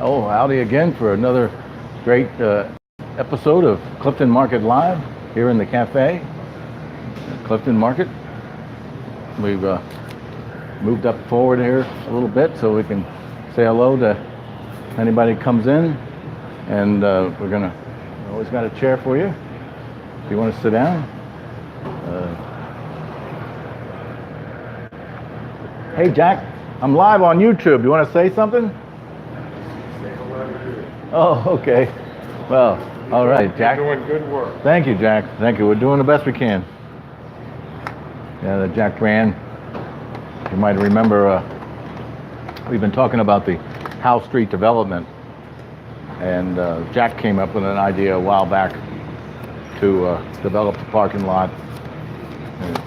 Oh, howdy again for another great episode of Clifton Market Live here in the cafe, Clifton Market. We've moved up forward here a little bit so we can say hello to anybody who comes in, and we always got a chair for you if you want to sit down. Hey Jack, I'm live on YouTube. You want to say something? Oh, okay. Well, all right, Jack. You're doing good work. Thank you, Jack. Thank you. We're doing the best we can. Yeah, the Jack Grant. You might remember we've been talking about the Howell Street development, and Jack came up with an idea a while back to develop the parking lot.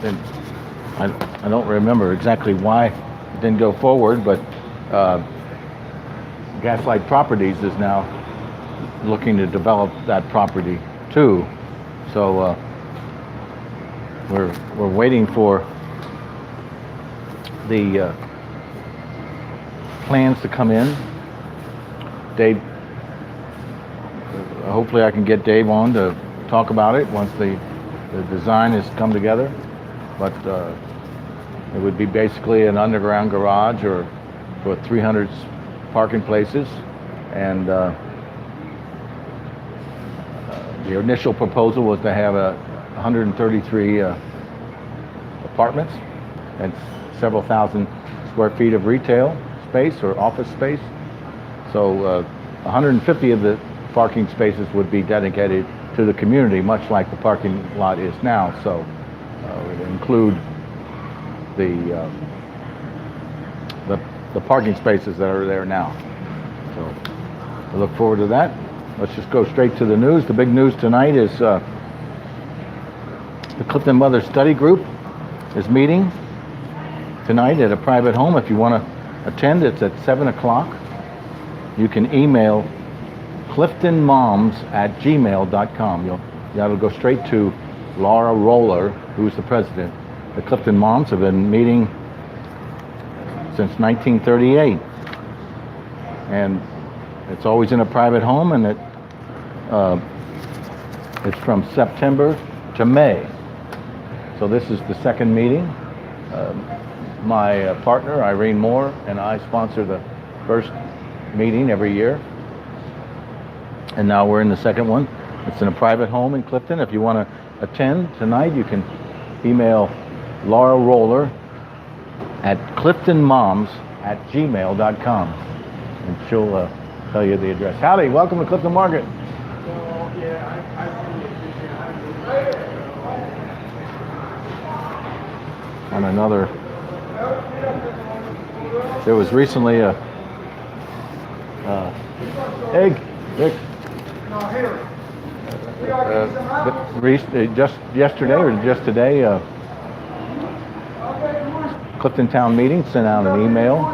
And I don't remember exactly why it didn't go forward, but Gaslight Properties is now looking to develop that property too. So we're waiting for the plans to come in. Dave, hopefully I can get Dave on to talk about it once the design has come together. But it would be basically an underground garage or for 300 parking places, and the initial proposal was to have 133 apartments and several thousand square feet of retail space or office space. So 150 of the parking spaces would be dedicated to the community, much like the parking lot is now. So it would include the parking spaces that are there now. So I look forward to that. Let's just go straight to the news. The big news tonight is the Clifton Mother Study Group is meeting tonight at a private home. If you want to attend, it's at 7 o'clock. You can email cliftonmoms@gmail.com. That'll go straight to Lohre, who's the president. The Clifton Moms have been meeting since 1938, and it's always in a private home, and it's from September to May. So this is the second meeting. My partner, Irene Moore, and I sponsor the first meeting every year, and now we're in the second one. It's in a private home in Clifton. If you want to attend tonight, you can email Laura Roller at cliftonmoms@gmail.com, and she'll tell you the address. Howdy, welcome to Clifton Market. On another, there was recently a egg, Rick. Just yesterday or just today, Clifton Town Meeting sent out an email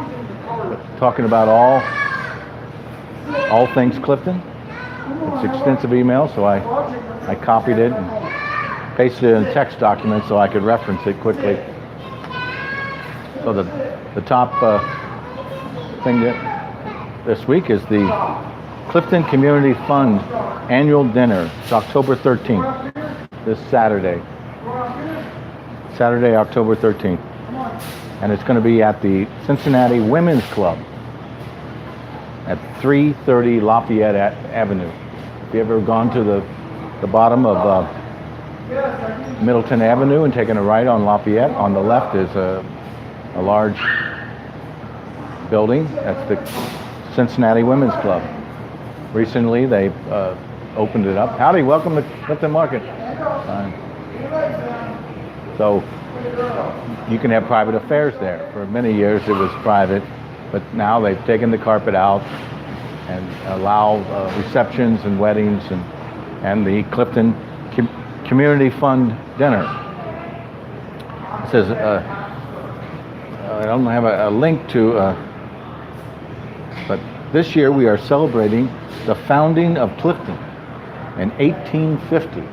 talking about all things Clifton. It's an extensive email, so I copied it and pasted it in a text document so I could reference it quickly. So the top thing this week is the Clifton Community Fund Annual Dinner. It's October 13th, this Saturday, October 13th. And it's going to be at the Cincinnati Women's Club at 330 Lafayette Avenue. If you ever gone to the bottom of Middleton Avenue and taken a right on Lafayette, on the left is a large building. That's the Cincinnati Women's Club. Recently they opened it up. Howdy, welcome to Clifton Market. So you can have private affairs there. For many years it was private, but now they've taken the carpet out and allow receptions and weddings and the Clifton Community Fund Dinner. It says, I don't have a link to, but this year we are celebrating the founding of Clifton in 1850.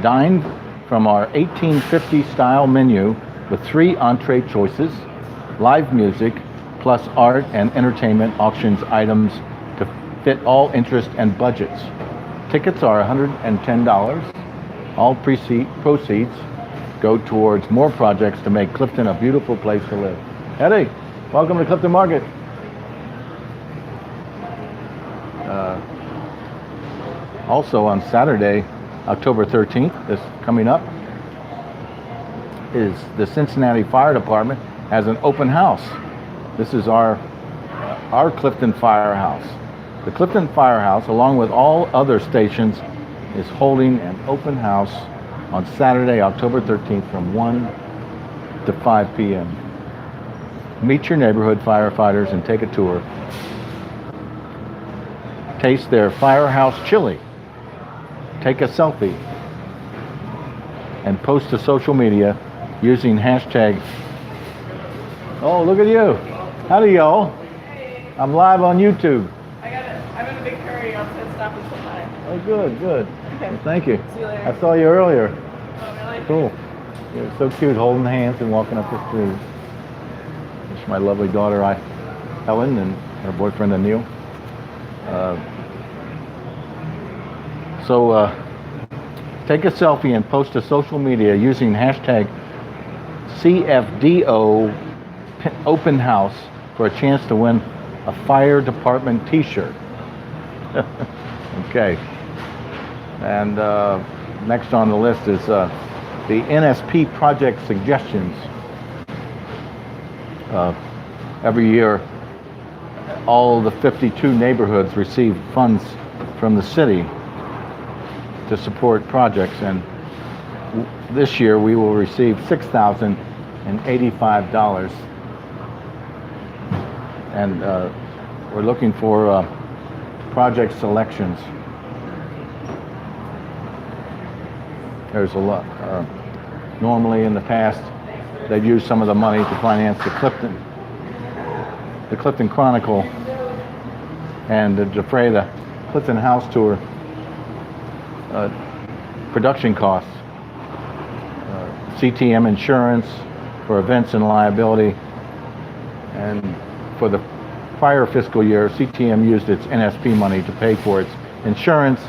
Dine from our 1850 style menu with 3 entree choices, live music, plus art and entertainment auctions items to fit all interest and budgets. Tickets are $110. All proceeds go towards more projects to make Clifton a beautiful place to live. Eddie, welcome to Clifton Market. Also on Saturday, October 13th, this coming up, is the Cincinnati Fire Department has an open house. This is our Clifton Firehouse. The Clifton Firehouse, along with all other stations, is holding an open house on Saturday, October 13th from 1 to 5 p.m. Meet your neighborhood firefighters and take a tour. Taste their Firehouse chili. Take a selfie and post to social media using hashtag. Oh, look at you. Howdy, y'all. Hey. I'm live on YouTube. I got it. I'm in a big hurry. I'll stop and say hi. Oh, good. Okay. Well, thank you. See you later. I saw you earlier. Oh, really? Cool. You're so cute, holding hands and walking up the street. This is my lovely daughter, Helen, and her boyfriend, Anil. So take a selfie and post to social media using hashtag CFDO Open House for a chance to win a fire department t-shirt. Okay. And next on the list is the NSP project suggestions. Every year, all the 52 neighborhoods receive funds from the city to support projects, and this year we will receive $6,085, and we're looking for project selections. There's a lot. Normally in the past, they've used some of the money to finance the Clifton Chronicle, and to defray the Clifton House Tour production costs, CTM insurance for events and liability, and for the prior fiscal year, CTM used its NSP money to pay for its insurance,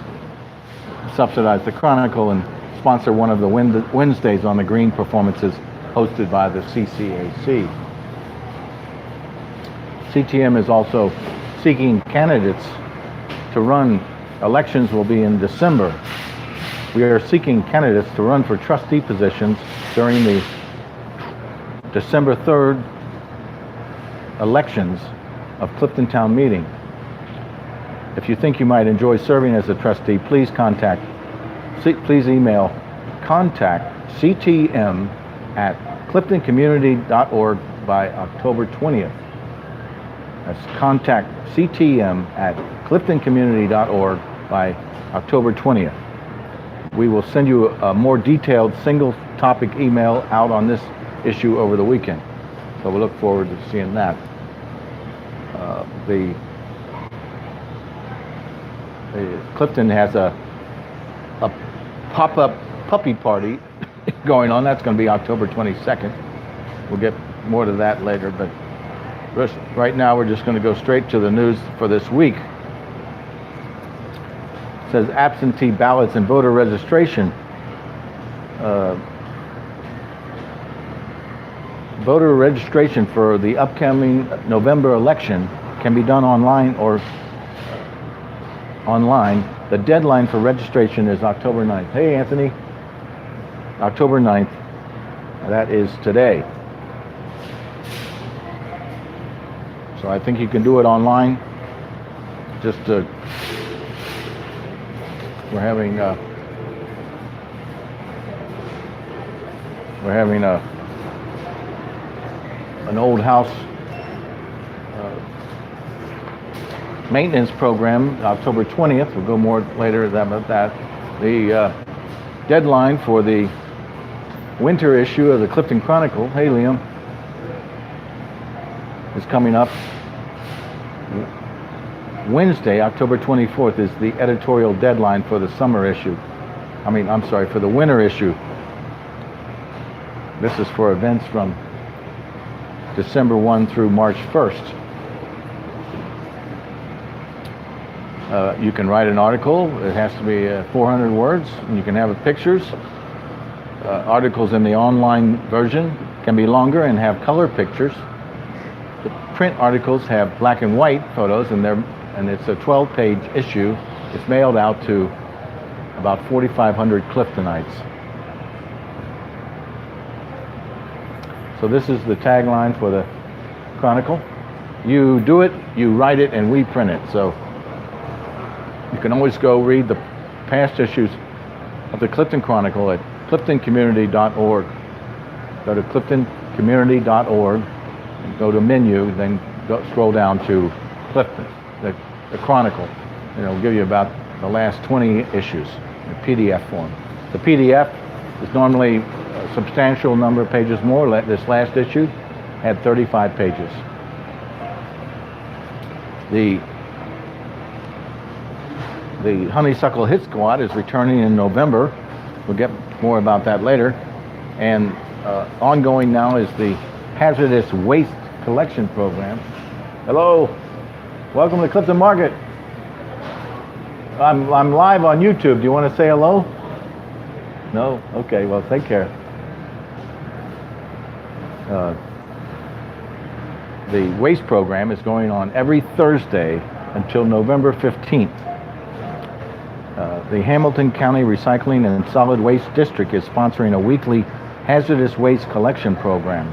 subsidize the Chronicle, and sponsor one of the Wednesdays on the Green performances hosted by the CCAC. CTM is also seeking candidates to run. Elections will be in December. We are seeking candidates to run for trustee positions during the December 3rd elections of Clifton Town Meeting. If you think you might enjoy serving as a trustee, please email contactctm@cliftoncommunity.org by October 20th. That's contactctm@cliftoncommunity.org by October 20th. We will send you a more detailed single topic email out on this issue over the weekend. So we look forward to seeing that. The Clifton has a pop-up puppy party going on. That's going to be October 22nd. We'll get more to that later, but right now we're just going to go straight to the news for this week. It says absentee ballots and voter registration. Voter registration for the upcoming November election can be done online or online. The deadline for registration is October 9th. Hey, Anthony. October 9th. That is today. So I think you can do it online. Just we're having an old house maintenance program, October 20th. We'll go more later about that. The deadline for the winter issue of the Clifton Chronicle, hey Liam, is coming up. Wednesday, October 24th, is the editorial deadline for the summer issue. For the winter issue. This is for events from December 1 through March 1st. You can write an article. It has to be 400 words, and you can have pictures. Articles in the online version can be longer and have color pictures. The print articles have black and white photos, and it's a 12-page issue. It's mailed out to about 4,500 Cliftonites. So this is the tagline for the Chronicle. You do it, you write it, and we print it. So you can always go read the past issues of the Clifton Chronicle at cliftoncommunity.org. Go to cliftoncommunity.org, and go to menu, then scroll down to Clifton, the Chronicle. And it'll give you about the last 20 issues in PDF form. The PDF is normally a substantial number of pages more. This last issue had 35 pages. The Honeysuckle Hit Squad is returning in November. We'll get more about that later. And ongoing now is the Hazardous Waste Collection Program. Hello, welcome to Clifton Market. I'm live on YouTube. Do you want to say hello? No? Okay, well, take care. The waste program is going on every Thursday until November 15th. The Hamilton County Recycling and Solid Waste District is sponsoring a weekly hazardous waste collection program.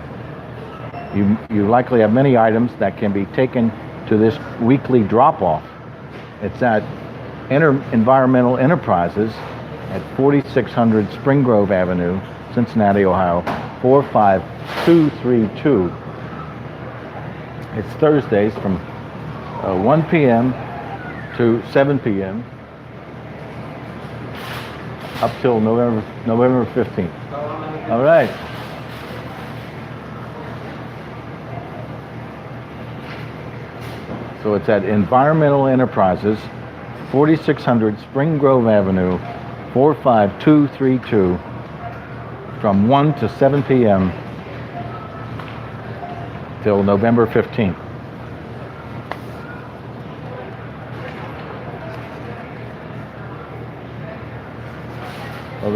You likely have many items that can be taken to this weekly drop-off. It's at Environmental Enterprises at 4600 Spring Grove Avenue, Cincinnati, Ohio, 45232. It's Thursdays from 1 p.m. to 7 p.m. up till November 15th. All right. So it's at Environmental Enterprises, 4600 Spring Grove Avenue, 45232, from 1 to 7 p.m. till November 15th. Well,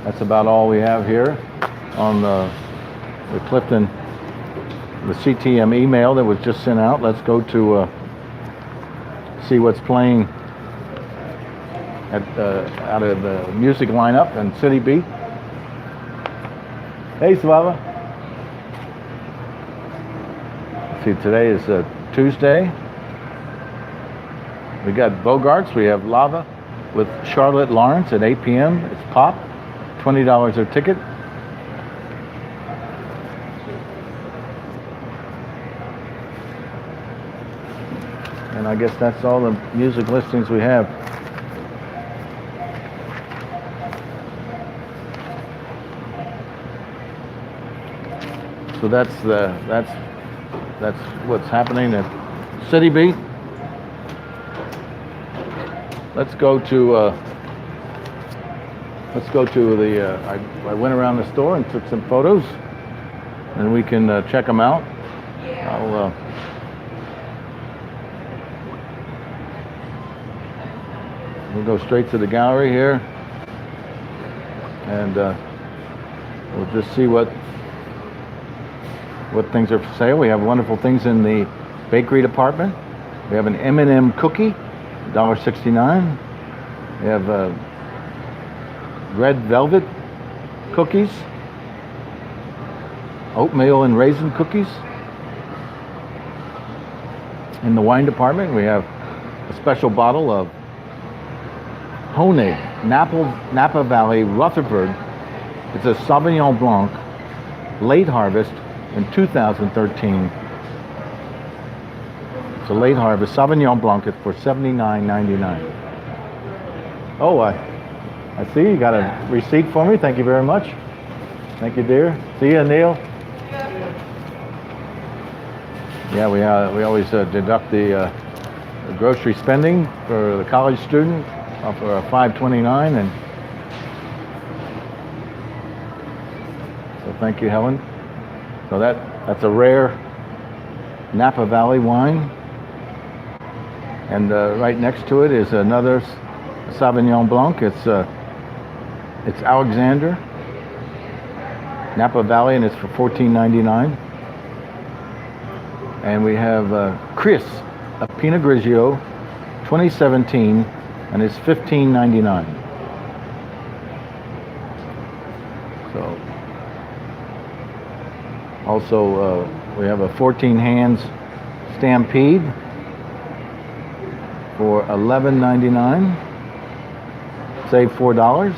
that's about all we have here on the Clifton, the CTM email that was just sent out. Let's go to see what's playing out of the music lineup and CityBeat. Hey, Slava. See, today is Tuesday. We got Bogarts. We have Lava with Charlotte Lawrence at 8 p.m. It's PUPP, $20 a ticket. And I guess that's all the music listings we have. So that's what's happening at CityBeat. Let's go to the. I went around the store and took some photos, and we can check them out. We'll go straight to the gallery here, and we'll just see what things are for sale. We have wonderful things in the bakery department. We have an M&M cookie, $1.69. We have red velvet cookies, oatmeal and raisin cookies. In the wine department, we have a special bottle of Lohre, Napa Valley, Rutherford. It's a Sauvignon Blanc, late harvest in 2013. It's a late harvest Sauvignon Blanc for $79.99. Oh, I see you got a receipt for me. Thank you very much. Thank you, dear. See you, Neil. Yeah, we always deduct the grocery spending for the college student for $5.29, and so thank you, Helen. So that's a rare Napa Valley wine. And right next to it is another Sauvignon Blanc. It's Alexander, Napa Valley, and it's for $14.99. And we have Chris, a Pinot Grigio, 2017, and it's $15.99. So, also we have a 14 Hands Stampede for $11.99. Save $4.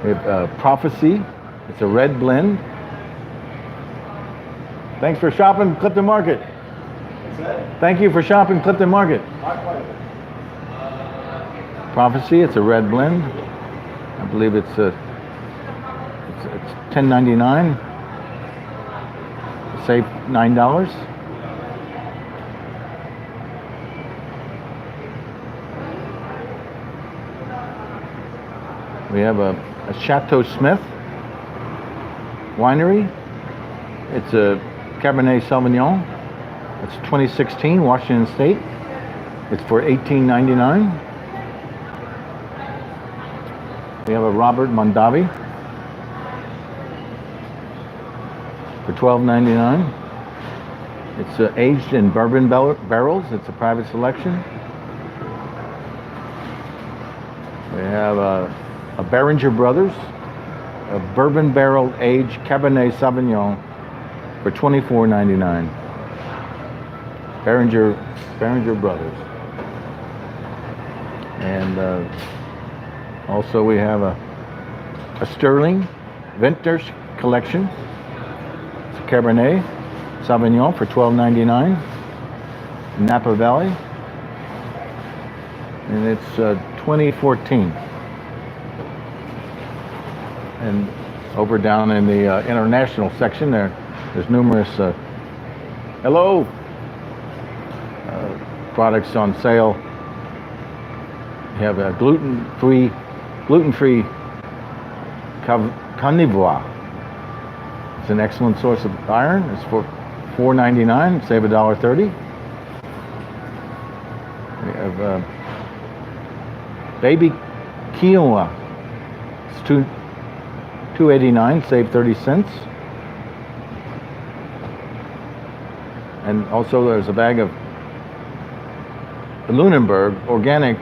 We have Prophecy. It's a red blend. Thanks for shopping Clifton Market. Thank you for shopping Clifton Market. Prophecy. It's a red blend. I believe it's $10.99. Save $9. We have a Chateau Smith winery. It's a Cabernet Sauvignon. It's 2016, Washington State. It's for $18.99. We have a Robert Mondavi for $12.99. It's aged in bourbon barrels. It's a private selection. We have a Behringer Brothers, a bourbon barrel aged Cabernet Sauvignon for $24.99. Behringer Brothers. And also we have a Sterling Vintners Collection. It's a Cabernet Sauvignon for $12.99. Napa Valley. And it's 2014. And over down in the international section there's numerous products on sale. You have a gluten-free carnivore. It's an excellent source of iron. It's for $4.99. Save $1.30. We have baby quinoa. It's $2.89. Save 30 cents. And also there's a bag of Lunenburg organic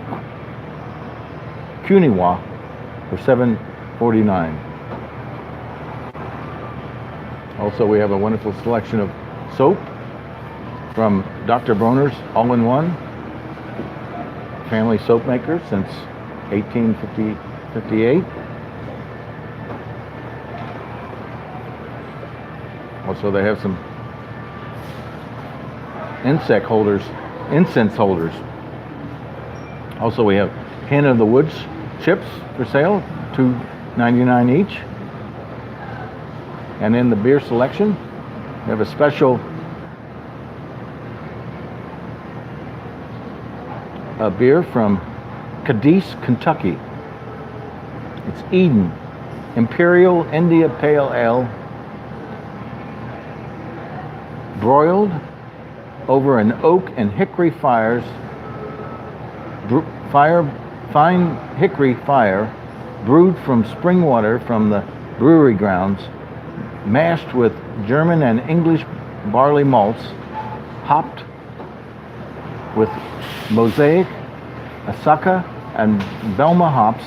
quinoa for $7.49. Also, we have a wonderful selection of soap from Dr. Bronner's All-in-One family soap maker since 1858. Also, they have some incense holders. Also, we have Hen of the Woods chips for sale, $2.99 each. And in the beer selection, we have a special beer from Cadiz, Kentucky. It's Eden Imperial India Pale Ale, broiled over an oak and hickory fine hickory fire, brewed from spring water from the brewery grounds, mashed with German and English barley malts, hopped with Mosaic, Asaka, and Belma hops,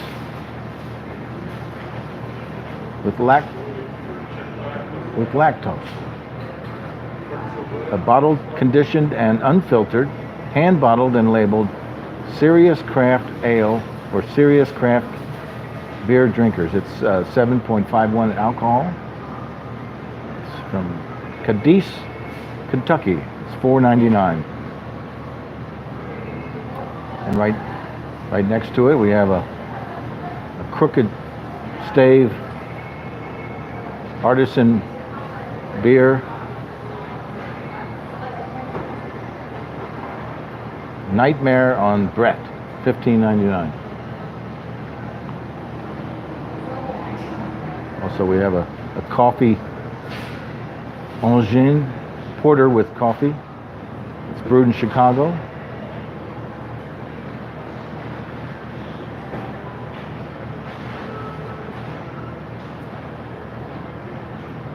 with lactose. A bottled, conditioned, and unfiltered, hand-bottled and labeled Serious Craft Ale or Serious Craft Beer drinkers. It's 7.51 alcohol. It's from Cadiz, Kentucky. It's $4.99. And right next to it, we have a Crooked Stave artisan beer. Nightmare on Brett, $15.99. Also, we have a coffee Angine porter with coffee. It's brewed in Chicago.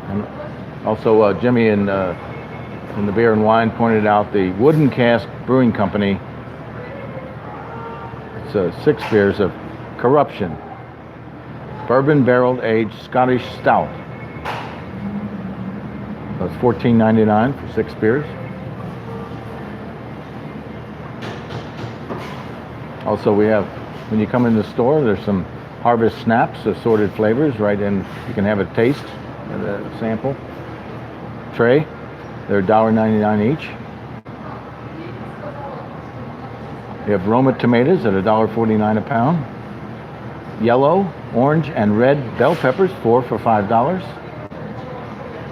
And also, Jimmy in the Beer and Wine pointed out the Wooden Cask Brewing Company. It's 6 beers of Corruption, bourbon barrel aged Scottish stout. That's $14.99 for 6 beers. Also, we have, when you come in the store, there's some Harvest Snaps, assorted flavors, right in. You can have a taste, a sample tray. They're $1.99 each. We have Roma tomatoes at $1.49 a pound. Yellow, orange, and red bell peppers, 4 for $5.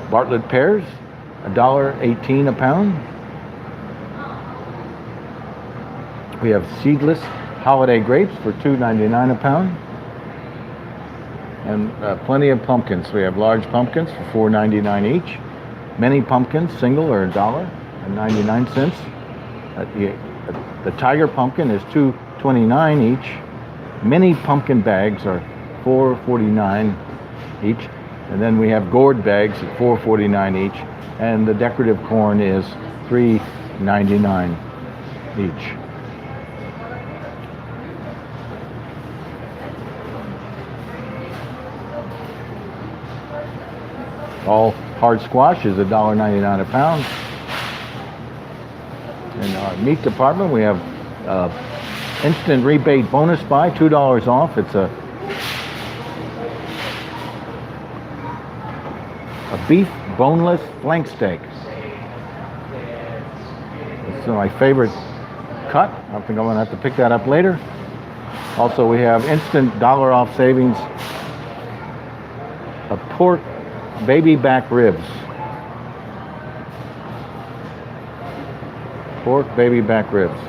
Bartlett pears, $1.18 a pound. We have seedless holiday grapes for $2.99 a pound. And plenty of pumpkins. We have large pumpkins for $4.99 each. Many pumpkins, single, are $1.99. The tiger pumpkin is $2.29 each. Mini pumpkin bags are $4.49 each. And then we have gourd bags at $4.49 each. And the decorative corn is $3.99 each. All hard squash is $1.99 a pound. In our meat department, we have instant rebate bonus buy, $2 off. It's a beef boneless flank steak. It's my favorite cut. I think I'm going to have to pick that up later. Also, we have instant $1 off savings of pork baby back ribs. Pork baby back ribs.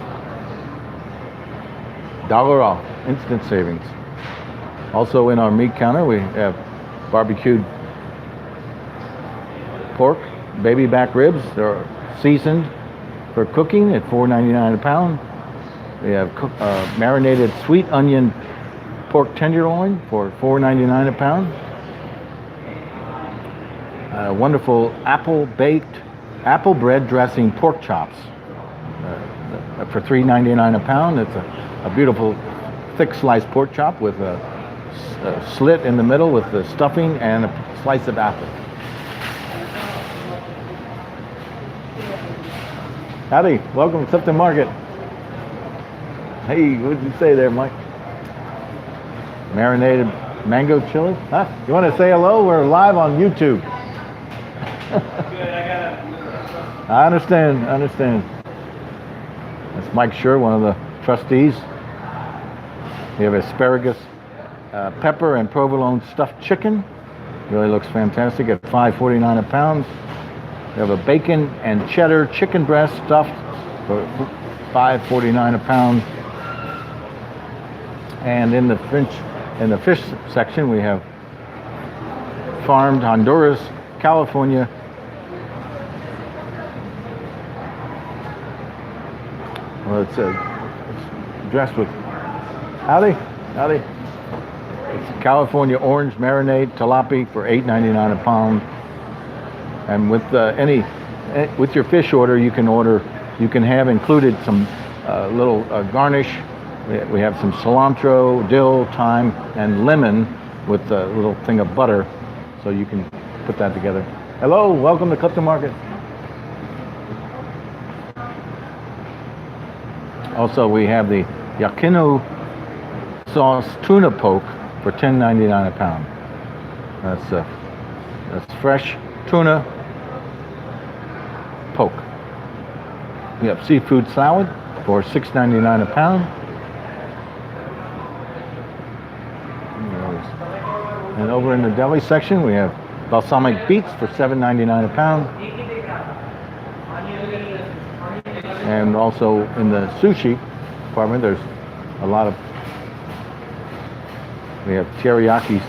$1 off, instant savings. Also in our meat counter, we have barbecued pork baby back ribs. They're seasoned for cooking at $4.99 a pound. We have marinated sweet onion pork tenderloin for $4.99 a pound. Wonderful apple-baked, apple bread dressing pork chops for $3.99 a pound. It's a beautiful thick sliced pork chop with a slit in the middle with the stuffing and a slice of apple. Howdy, welcome to Clifton Market. Hey, what did you say there, Mike? Marinated mango chili? Huh? You want to say hello? We're live on YouTube. I understand. That's Mike Schur, one of the trustees. We have asparagus, pepper, and provolone stuffed chicken. Really looks fantastic at $5.49 a pound. We have a bacon and cheddar chicken breast stuffed for $5.49 a pound. And in the fish section, we have farmed Honduras, California. Well, it's dressed with howdy. It's California orange marinade tilapia for $8.99 a pound. And with with your fish order, you can have included some little garnish. We have some cilantro, dill, thyme, and lemon with a little thing of butter, so you can put that together. Hello, welcome to Clifton Market. Also, we have the Yakino sauce tuna poke for $10.99 a pound. That's fresh tuna poke. We have seafood salad for $6.99 a pound. And over in the deli section, we have balsamic beets for $7.99 a pound. And also in the sushi department, there's a lot of, we have teriyaki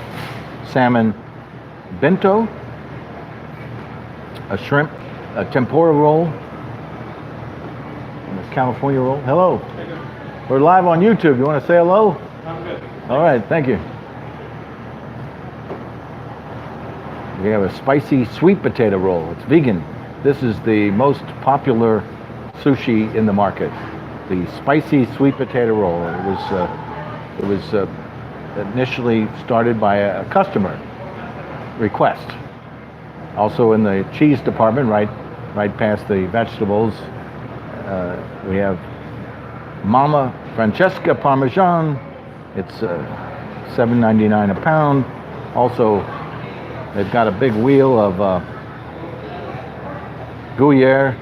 salmon bento, a shrimp, a tempura roll, and a California roll. Hello. We're live on YouTube. You want to say hello? I'm good. All right, thank you. We have a spicy sweet potato roll. It's vegan. This is the most popular sushi in the market. The spicy sweet potato roll. It was initially started by a customer request. Also in the cheese department, right past the vegetables, we have Mama Francesca Parmesan. It's $7.99 a pound. Also, they've got a big wheel of Gruyere.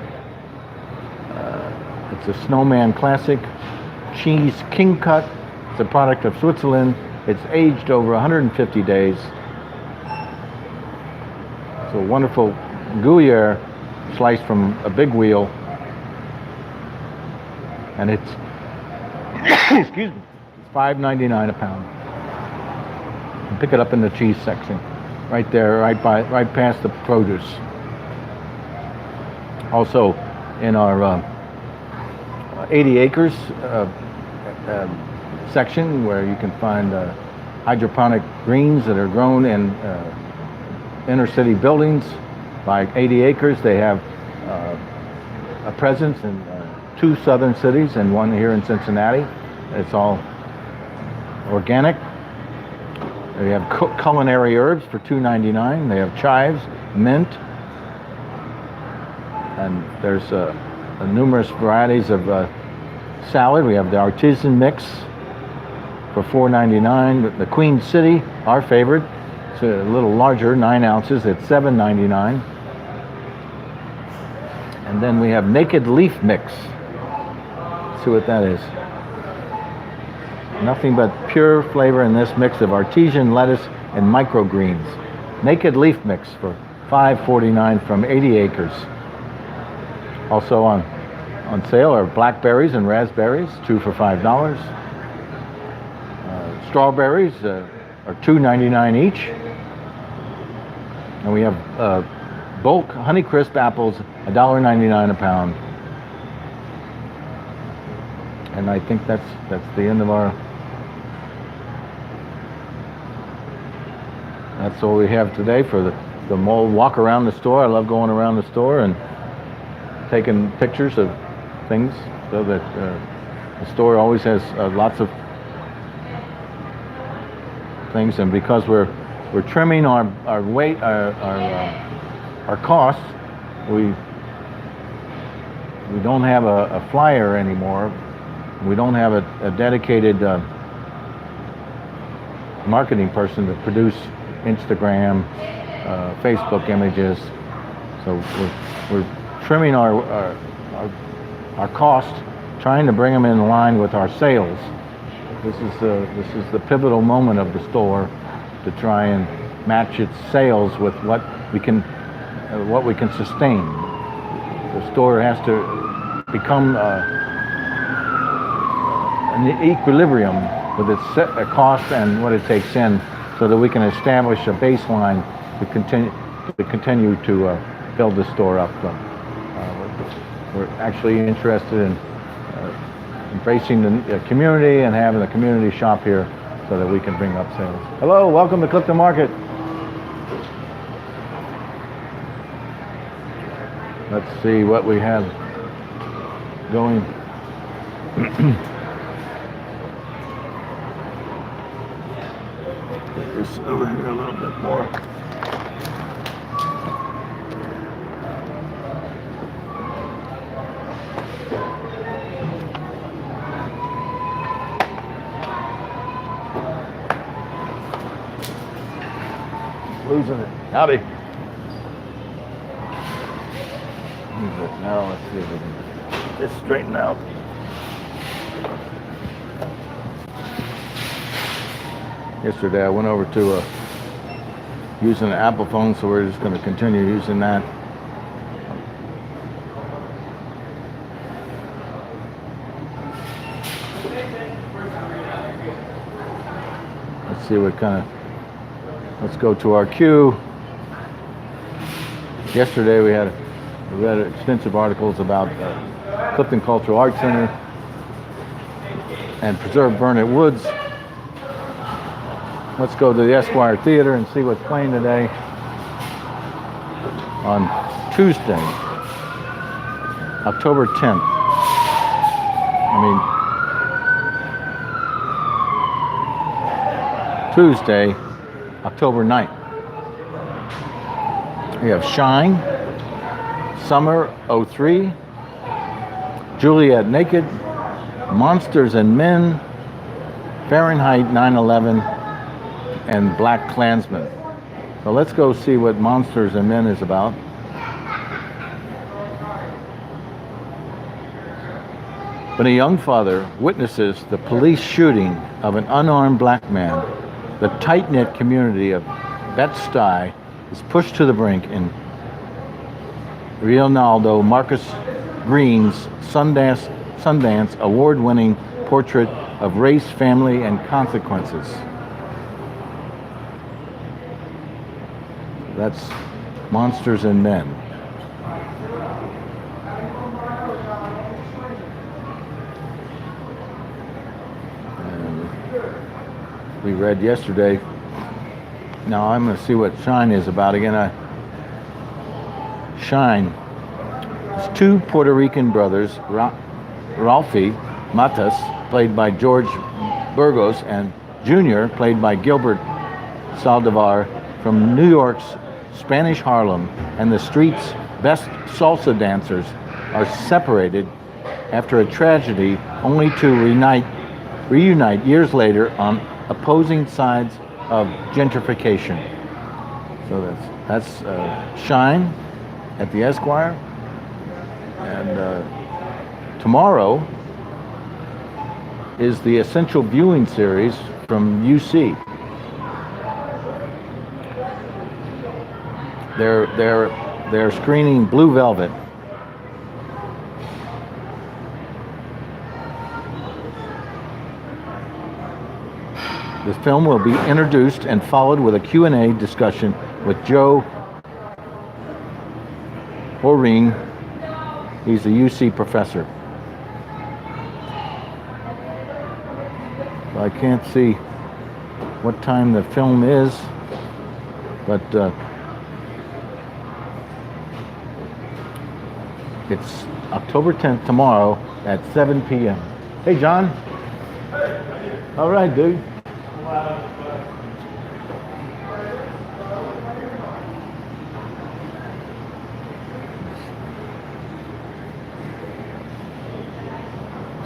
It's a Snowman Classic. Cheese King Cut. It's a product of Switzerland. It's aged over 150 days. It's a wonderful Gruyere sliced from a big wheel. And it's, excuse me, it's $5.99 a pound. You pick it up in the cheese section, right there, right past the produce. Also, in our 80 acres section, where you can find hydroponic greens that are grown in inner city buildings by 80 acres. They have a presence in 2 southern cities and 1 here in Cincinnati. It's all organic. They have culinary herbs for $2.99. They have chives, mint, and there's numerous varieties of salad. We have the artisan mix for $4.99. The Queen City, our favorite, it's a little larger, 9 ounces. It's $7.99. And then we have Naked Leaf Mix. See what that is. Nothing but pure flavor in this mix of artesian lettuce and microgreens. Naked Leaf Mix for $5.49 from 80 acres. Also on sale are blackberries and raspberries, 2 for $5. Strawberries are $2.99 each. And we have bulk Honeycrisp apples, $1.99 a pound. And I think that's the end of our. That's all we have today for the mall walk around the store. I love going around the store and taking pictures of things, so that the store always has lots of things. And because we're trimming our weight, our costs, we don't have a flyer anymore. We don't have a dedicated marketing person to produce Instagram, Facebook images. So we're trimming our costs, trying to bring them in line with our sales. This is the pivotal moment of the store, to try and match its sales with what we can sustain. The store has to become an equilibrium with its cost and what it takes in, so that we can establish a baseline to continue to build the store up. We're actually interested in embracing the community and having the community shop here, so that we can bring up sales. Hello, welcome to Clifton Market. Let's see what we have going. This over here a little bit more. Losing it. Howdy. Now let's see if we can get this straightened out. Yesterday I went over to using an Apple phone, so we're just going to continue using that. Let's see what kind of, let's go to our queue. Yesterday we read extensive articles about Clifton Cultural Arts Center and Preserve Burnett Woods. Let's go to the Esquire Theater and see what's playing today on Tuesday, October 10th. Tuesday, October 9th. We have Shine, Summer 03, Juliet Naked, Monsters and Men, Fahrenheit 9/11, and Black Klansman. So let's go see what Monsters and Men is about. When a young father witnesses the police shooting of an unarmed black man, the tight-knit community of Bed-Stuy is pushed to the brink in Leonardo Marcus Green's Sundance award-winning portrait of race, family, and consequences. That's Monsters and Men. And we read yesterday. Now I'm going to see what Shine is about again. Shine. It's two Puerto Rican brothers, Ralphie Matas, played by George Burgos, and Junior, played by Gilbert Saldivar, from New York's Spanish Harlem, and the street's best salsa dancers, are separated after a tragedy, only to reunite years later on opposing sides of gentrification. So that's Shine at the Esquire. And tomorrow is the Essential Viewing Series from UC. They're screening Blue Velvet. The film will be introduced and followed with a Q&A discussion with Joe Oreen. He's a UC professor. I can't see what time the film is, but it's October 10th, tomorrow at 7 p.m. Hey, John. All right, dude.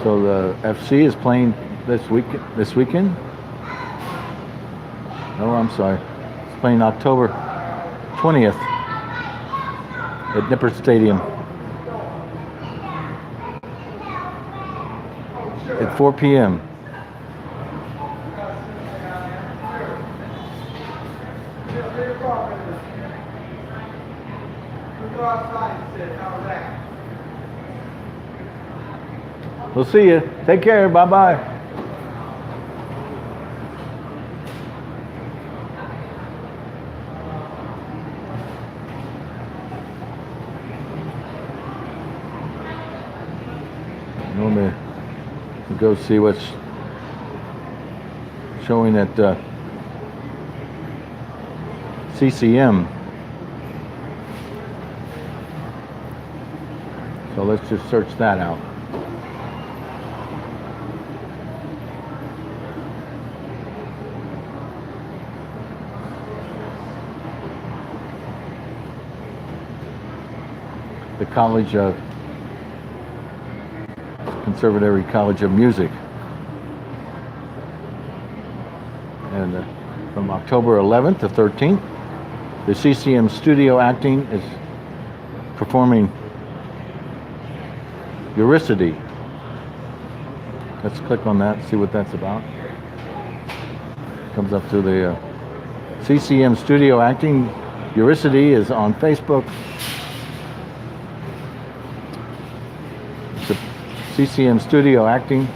So the FC is playing this weekend? Oh, I'm sorry. It's playing October 20th at Nippert Stadium at 4 p.m. We'll see you. Take care. Bye-bye. Let me go see what's showing at CCM. So let's just search that out. The Conservatory College of Music. And from October 11th to 13th, the CCM Studio Acting is performing Eurydice. Let's click on that, see what that's about. Comes up to the CCM Studio Acting. Eurydice is on Facebook. It's a CCM Studio Acting.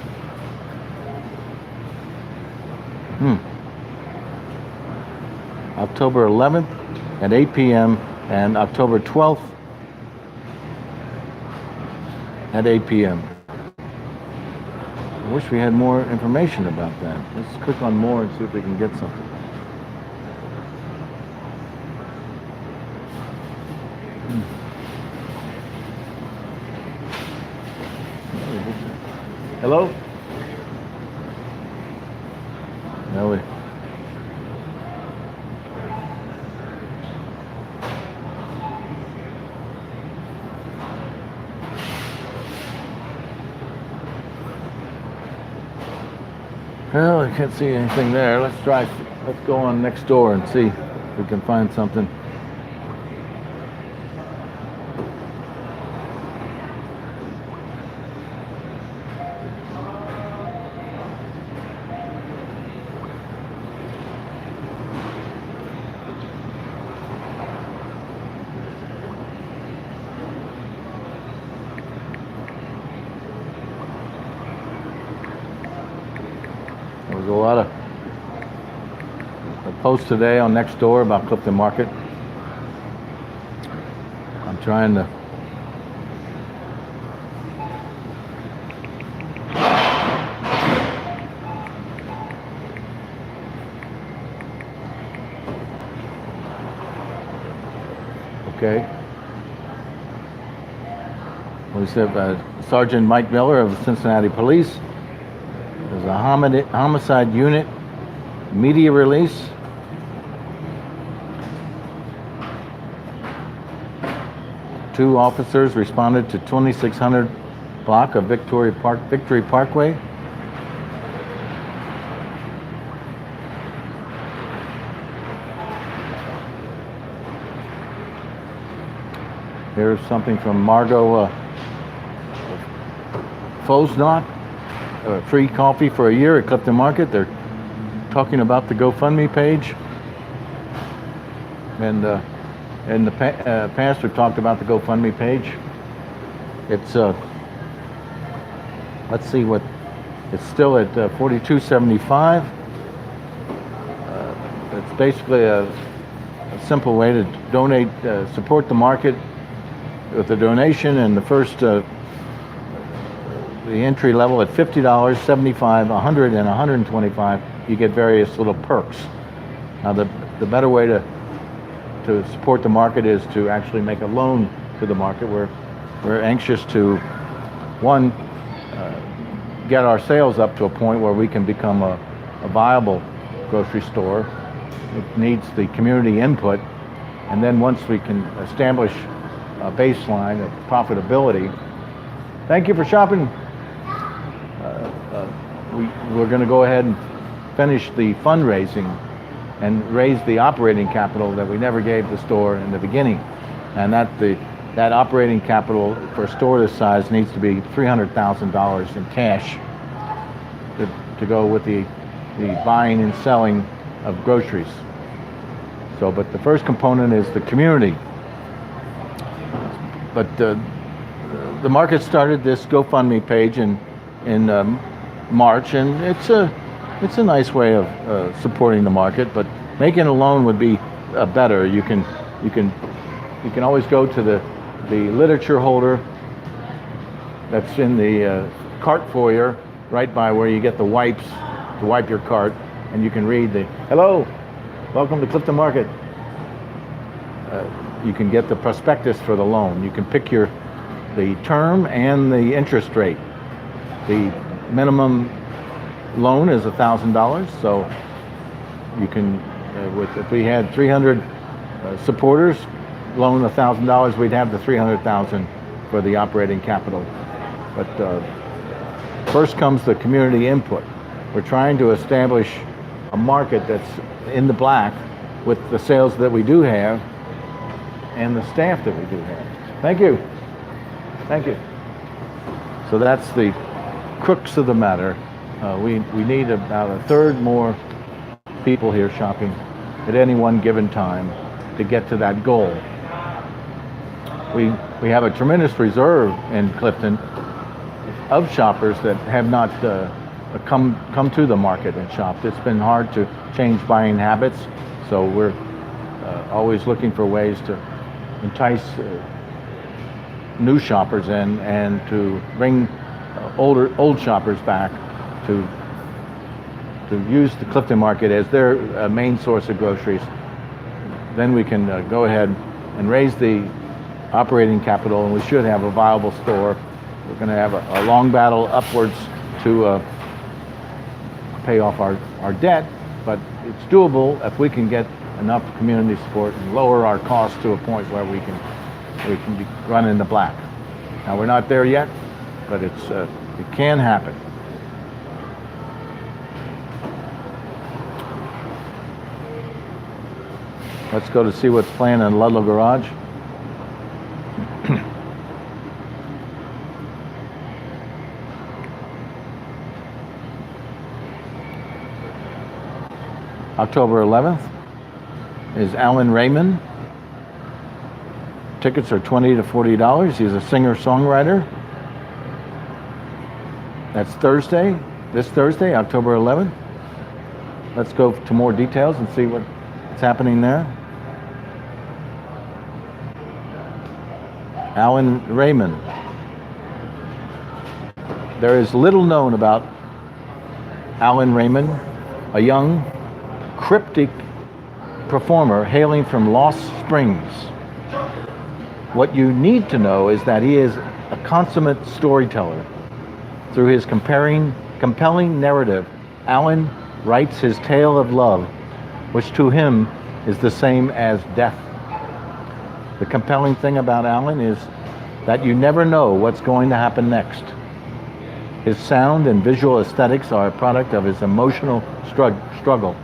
October 11th at 8 p.m. and October 12th at 8 p.m. I wish we had more information about that. Let's click on more and see if we can get something. Hello? Nelly. Well, I can't see anything there. Let's go on NextDoor and see if we can find something. There was a lot of posts today on NextDoor about Clifton Market. I'm trying to okay. We said Sergeant Mike Miller of the Cincinnati Police. There's a homicide unit media release. Two officers responded to 2600 block of Victory Parkway. Here's something from Margot Fosnot. Free coffee for a year at Clifton Market. They're talking about the GoFundMe page. And in the past, we've talked about the GoFundMe page. It's, let's see what, it's still at $42.75. It's basically a simple way to donate, support the market with a donation, and the first the entry level at $50, $75, $100, and $125, you get various little perks. Now the better way to support the market is to actually make a loan to the market. We're anxious to, one, get our sales up to a point where we can become a viable grocery store. It needs the community input, and then once we can establish a baseline of profitability. Thank you for shopping. We're going to go ahead and finish the fundraising and raise the operating capital that we never gave the store in the beginning. And that operating capital for a store this size needs to be $300,000 in cash to go with the buying and selling of groceries. So, but the first component is the community. But the market started this GoFundMe page in March, and it's a nice way of supporting the market. But making a loan would be better. You can always go to the literature holder that's in the cart foyer, right by where you get the wipes to wipe your cart, and you can read the "Hello, welcome to Clifton Market." You can get the prospectus for the loan. You can pick the term and the interest rate. The minimum loan is $1,000, so you can, if we had 300 supporters loan $1,000, we'd have the $300,000 for the operating capital. But first comes the community input. We're trying to establish a market that's in the black with the sales that we do have and the staff that we do have. Thank you. Thank you. So that's the crux of the matter. We need about a third more people here shopping at any one given time to get to that goal. We have a tremendous reserve in Clifton of shoppers that have not come to the market and shopped. It's been hard to change buying habits, so we're always looking for ways to entice new shoppers in and to bring old shoppers back to use the Clifton Market as their main source of groceries. Then we can go ahead and raise the operating capital, and we should have a viable store. We're going to have a long battle upwards to pay off our debt, but it's doable if we can get enough community support and lower our costs to a point where we can be running the black. Now, we're not there yet, but it can happen. Let's go to see what's planned in Ludlow Garage. October 11th is Alan Raymond. Tickets are $20 to $40. He's a singer-songwriter. That's Thursday, this Thursday, October 11th. Let's go to more details and see what's happening there. Alan Raymond. There is little known about Alan Raymond, a young, cryptic performer hailing from Lost Springs. What you need to know is that he is a consummate storyteller. Through his compelling narrative, Alan writes his tale of love, which to him is the same as death. The compelling thing about Alan is that you never know what's going to happen next. His sound and visual aesthetics are a product of his emotional struggle.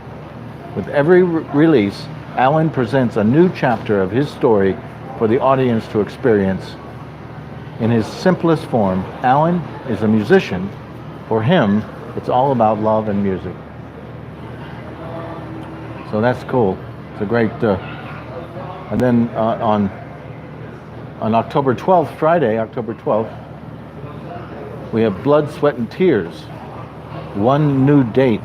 With every release, Alan presents a new chapter of his story for the audience to experience. In his simplest form, Alan is a musician. For him, it's all about love and music. So that's cool. It's a great... and then on October 12th, Friday, October 12th, we have Blood, Sweat, and Tears. One new date.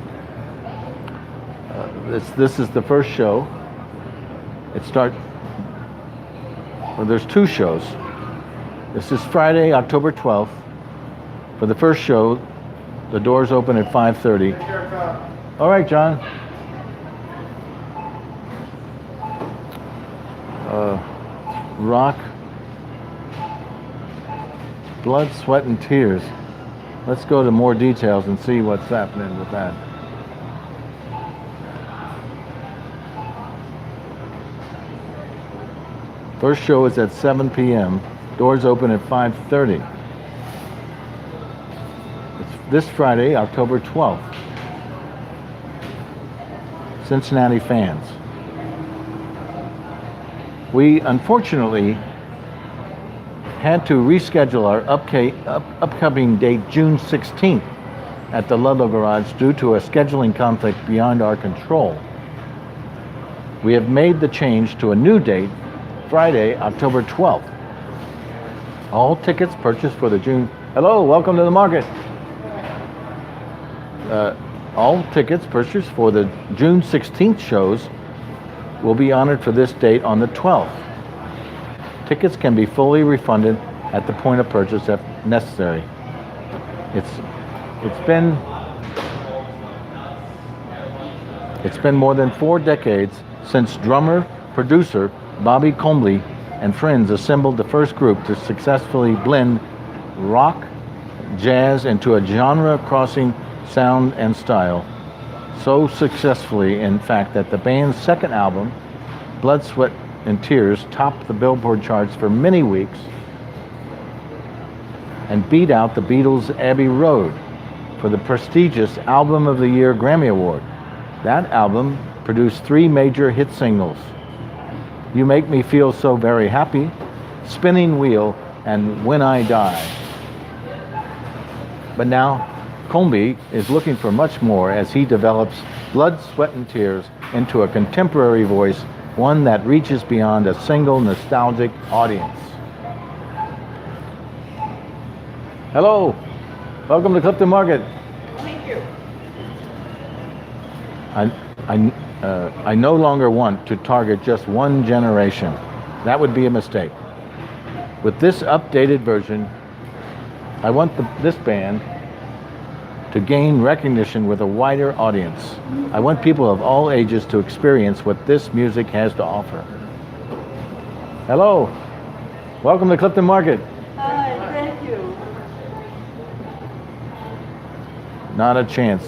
This is the first show. There's two shows. This is Friday, October 12th. For the first show, the doors open at 5:30. All right, John. Rock, Blood, Sweat, and Tears. Let's go to more details and see what's happening with that. First show is at 7 p.m. Doors open at 5:30. It's this Friday, October 12th. Cincinnati fans. We unfortunately had to reschedule our upcoming date, June 16th, at the Ludlow Garage due to a scheduling conflict beyond our control. We have made the change to a new date, Friday, October 12th. All tickets purchased for the June... Hello, welcome to the market. All tickets purchased for the June 16th shows will be honored for this date on the 12th. Tickets can be fully refunded at the point of purchase if necessary. It's been more than 4 decades since drummer, producer Bobby Combley and friends assembled the first group to successfully blend rock, jazz into a genre-crossing sound and style. So successfully, in fact, that the band's second album, Blood, Sweat, and Tears, topped the Billboard charts for many weeks and beat out the Beatles' Abbey Road for the prestigious Album of the Year Grammy Award. That album produced 3 major hit singles: You Make Me Feel So Very Happy, Spinning Wheel, and When I Die. But now, Comby is looking for much more as he develops Blood, Sweat, and Tears into a contemporary voice, one that reaches beyond a single nostalgic audience. Hello, welcome to Clifton Market. Thank you. I no longer want to target just one generation. That would be a mistake. With this updated version, I want this band to gain recognition with a wider audience. I want people of all ages to experience what this music has to offer. Hello, welcome to Clifton Market. Hi, thank you. Not a chance.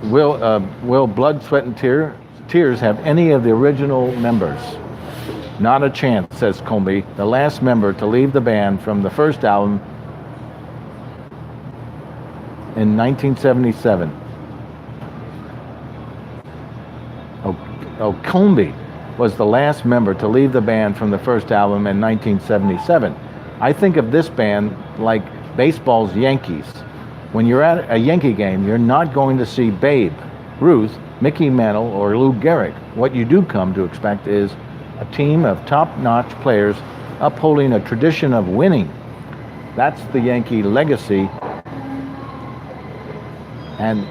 Will Blood, Sweat, and Tears have any of the original members? Not a chance, says Comby, the last member to leave the band from the first album in 1977. Comby was the last member to leave the band from the first album in 1977. I think of this band like baseball's Yankees. When you're at a Yankee game, you're not going to see Babe Ruth, Mickey Mantle, or Lou Gehrig. What you do come to expect is a team of top-notch players upholding a tradition of winning. That's the Yankee legacy. And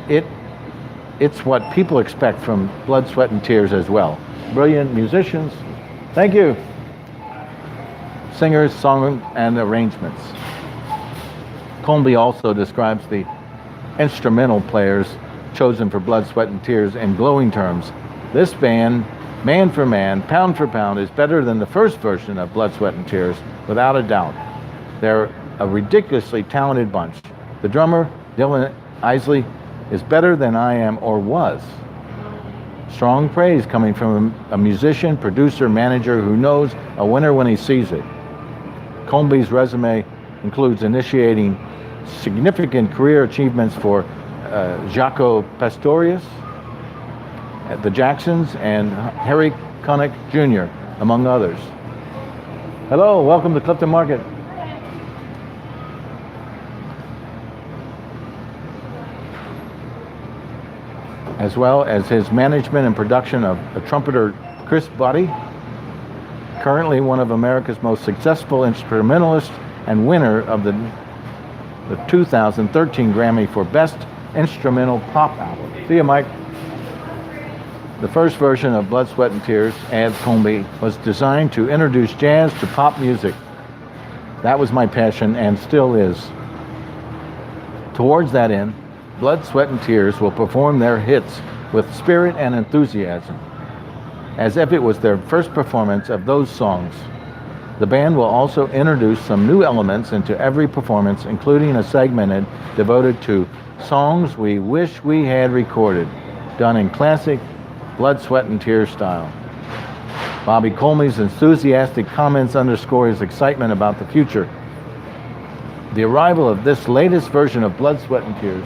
it's what people expect from Blood, Sweat, and Tears as well. Brilliant musicians. Thank you. Singers, song, and arrangements. Comby also describes the instrumental players chosen for Blood, Sweat, and Tears in glowing terms. This band, man for man, pound for pound, is better than the first version of Blood, Sweat, and Tears, without a doubt. They're a ridiculously talented bunch. The drummer, Dylan Isley, is better than I am or was. Strong praise coming from a musician, producer, manager who knows a winner when he sees it. Comby's resume includes initiating significant career achievements for Jaco Pastorius, the Jacksons, and Harry Connick Jr., among others. Hello, welcome to Clifton Market. As well as his management and production of a trumpeter Chris Buddy, currently one of America's most successful instrumentalists and winner of the 2013 Grammy for Best Instrumental Pop Album. See you, Mike. The first version of Blood, Sweat, and Tears, adds Comby, was designed to introduce jazz to pop music. That was my passion and still is. Towards that end, Blood, Sweat, and Tears will perform their hits with spirit and enthusiasm, as if it was their first performance of those songs. The band will also introduce some new elements into every performance, including a segment devoted to songs we wish we had recorded, done in classic Blood, Sweat, and Tears style. Bobby Comby's enthusiastic comments underscore his excitement about the future. The arrival of this latest version of Blood, Sweat, and Tears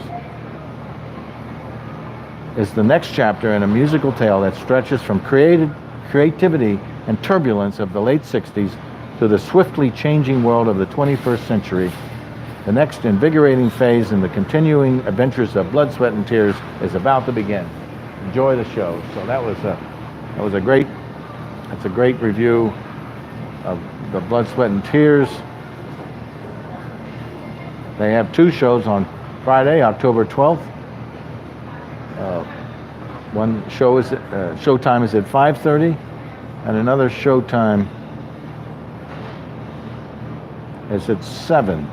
is the next chapter in a musical tale that stretches from creativity and turbulence of the late 60s to the swiftly changing world of the 21st century. The next invigorating phase in the continuing adventures of Blood, Sweat, and Tears is about to begin. Enjoy the show. So that's a great review of the Blood, Sweat, and Tears. They have two shows on Friday, October 12th. One show is showtime is at 5:30, and another showtime is at 7.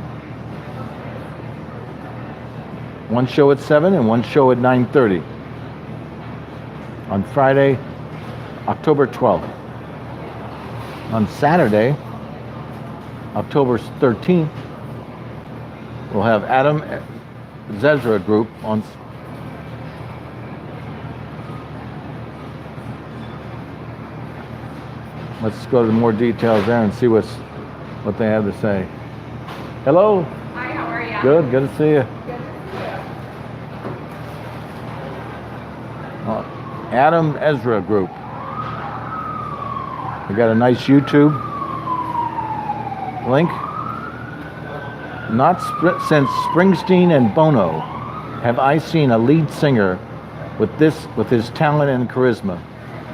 One show at 7 and one show at 9:30 on Friday, October 12th. On Saturday, October 13th, we'll have Adam Zezra Group on. Let's go to more details there and see what they have to say. Hello. Hi, how are you? Good to see you. Adam Ezra Group. We got a nice YouTube link. Not since Springsteen and Bono have I seen a lead singer with his talent and charisma.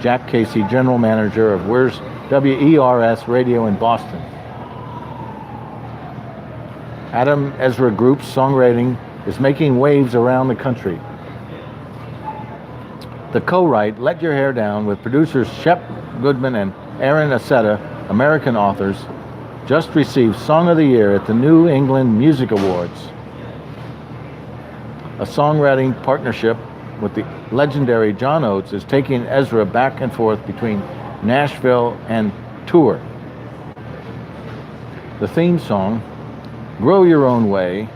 Jack Casey, general manager of WERS Radio in Boston. Adam Ezra Group's songwriting is making waves around the country. The co-write Let Your Hair Down with producers Shep Goodman and Aaron Aceta American authors just received Song of the Year at the New England Music Awards, a songwriting partnership with the legendary John Oates is taking Ezra back and forth between Nashville and Tours. The theme song, Grow Your Own Way,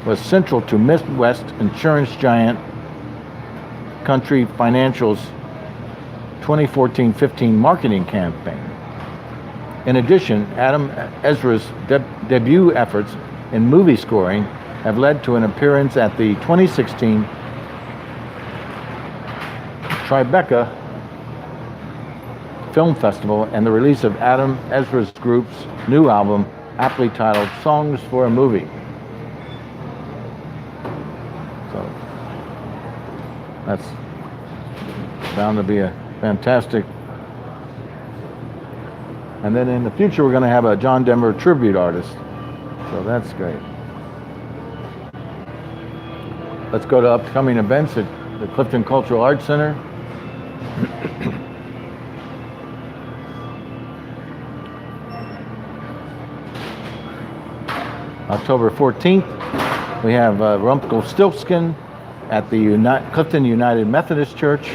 was central to Midwest insurance giant Country Financial's 2014-15 marketing campaign. In addition, Adam Ezra's debut efforts in movie scoring have led to an appearance at the 2016 Tribeca Film Festival and the release of Adam Ezra's group's new album, aptly titled Songs for a Movie. So that's bound to be a fantastic. And then in the future, we're going to have a John Denver tribute artist. So that's great. Let's go to upcoming events at the Clifton Cultural Arts Center. October 14th, we have Rumpleskin at the Clifton United Methodist Church.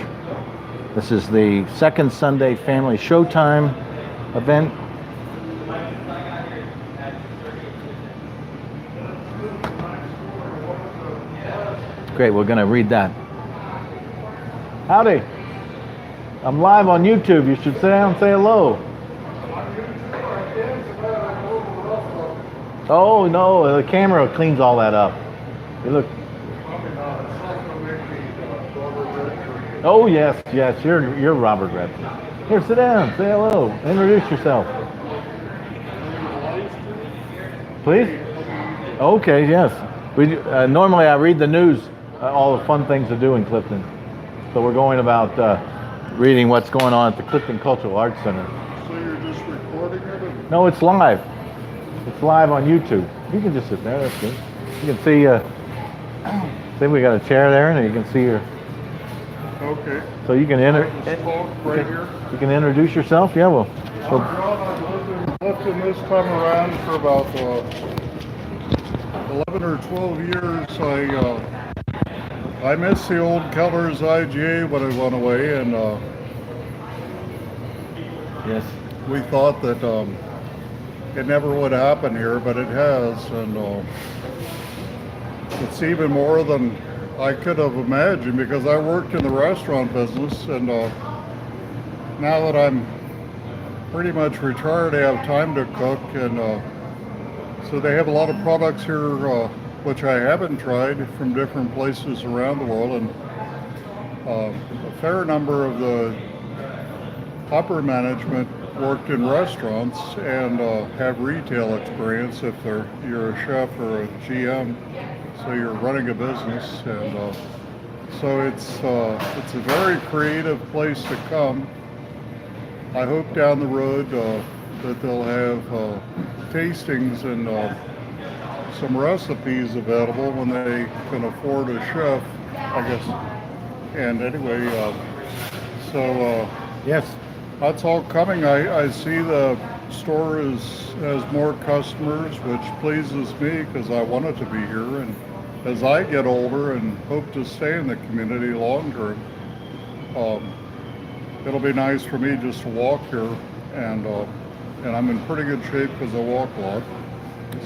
This is the second Sunday family showtime event. Great, we're going to read that. Howdy. I'm live on YouTube. You should sit down and say hello. Oh no, the camera cleans all that up. You look. Oh yes, yes, you're Robert Redford. Here, sit down, say hello, introduce yourself. Please? Okay, yes. We normally I read the news, all the fun things to do in Clifton. So we're going about reading what's going on at the Clifton Cultural Arts Center. So you're just recording it? No, it's live. It's live on YouTube. You can just sit there. That's good. You can see. See, we got a chair there, and you can see your. Okay. So you can Right here. You can introduce yourself. Yeah, well. So, I've lived in Clifton this time around for about 11 or 12 years. I miss the old Keller's IGA when it went away, and yes. we thought that it never would happen here, but it has, and it's even more than I could have imagined, because I worked in the restaurant business, and now that I'm pretty much retired, I have time to cook, and so they have a lot of products here which I haven't tried from different places around the world, and a fair number of the upper management worked in restaurants and have retail experience if you're a chef or a GM, so you're running a business, and so it's a very creative place to come. I hope down the road that they'll have tastings and some recipes available when they can afford a chef, I guess. And anyway, Yes. that's all coming. I see the store has more customers, which pleases me because I want it to be here. And as I get older and hope to stay in the community long term, it'll be nice for me just to walk here, and I'm in pretty good shape because I walk a lot.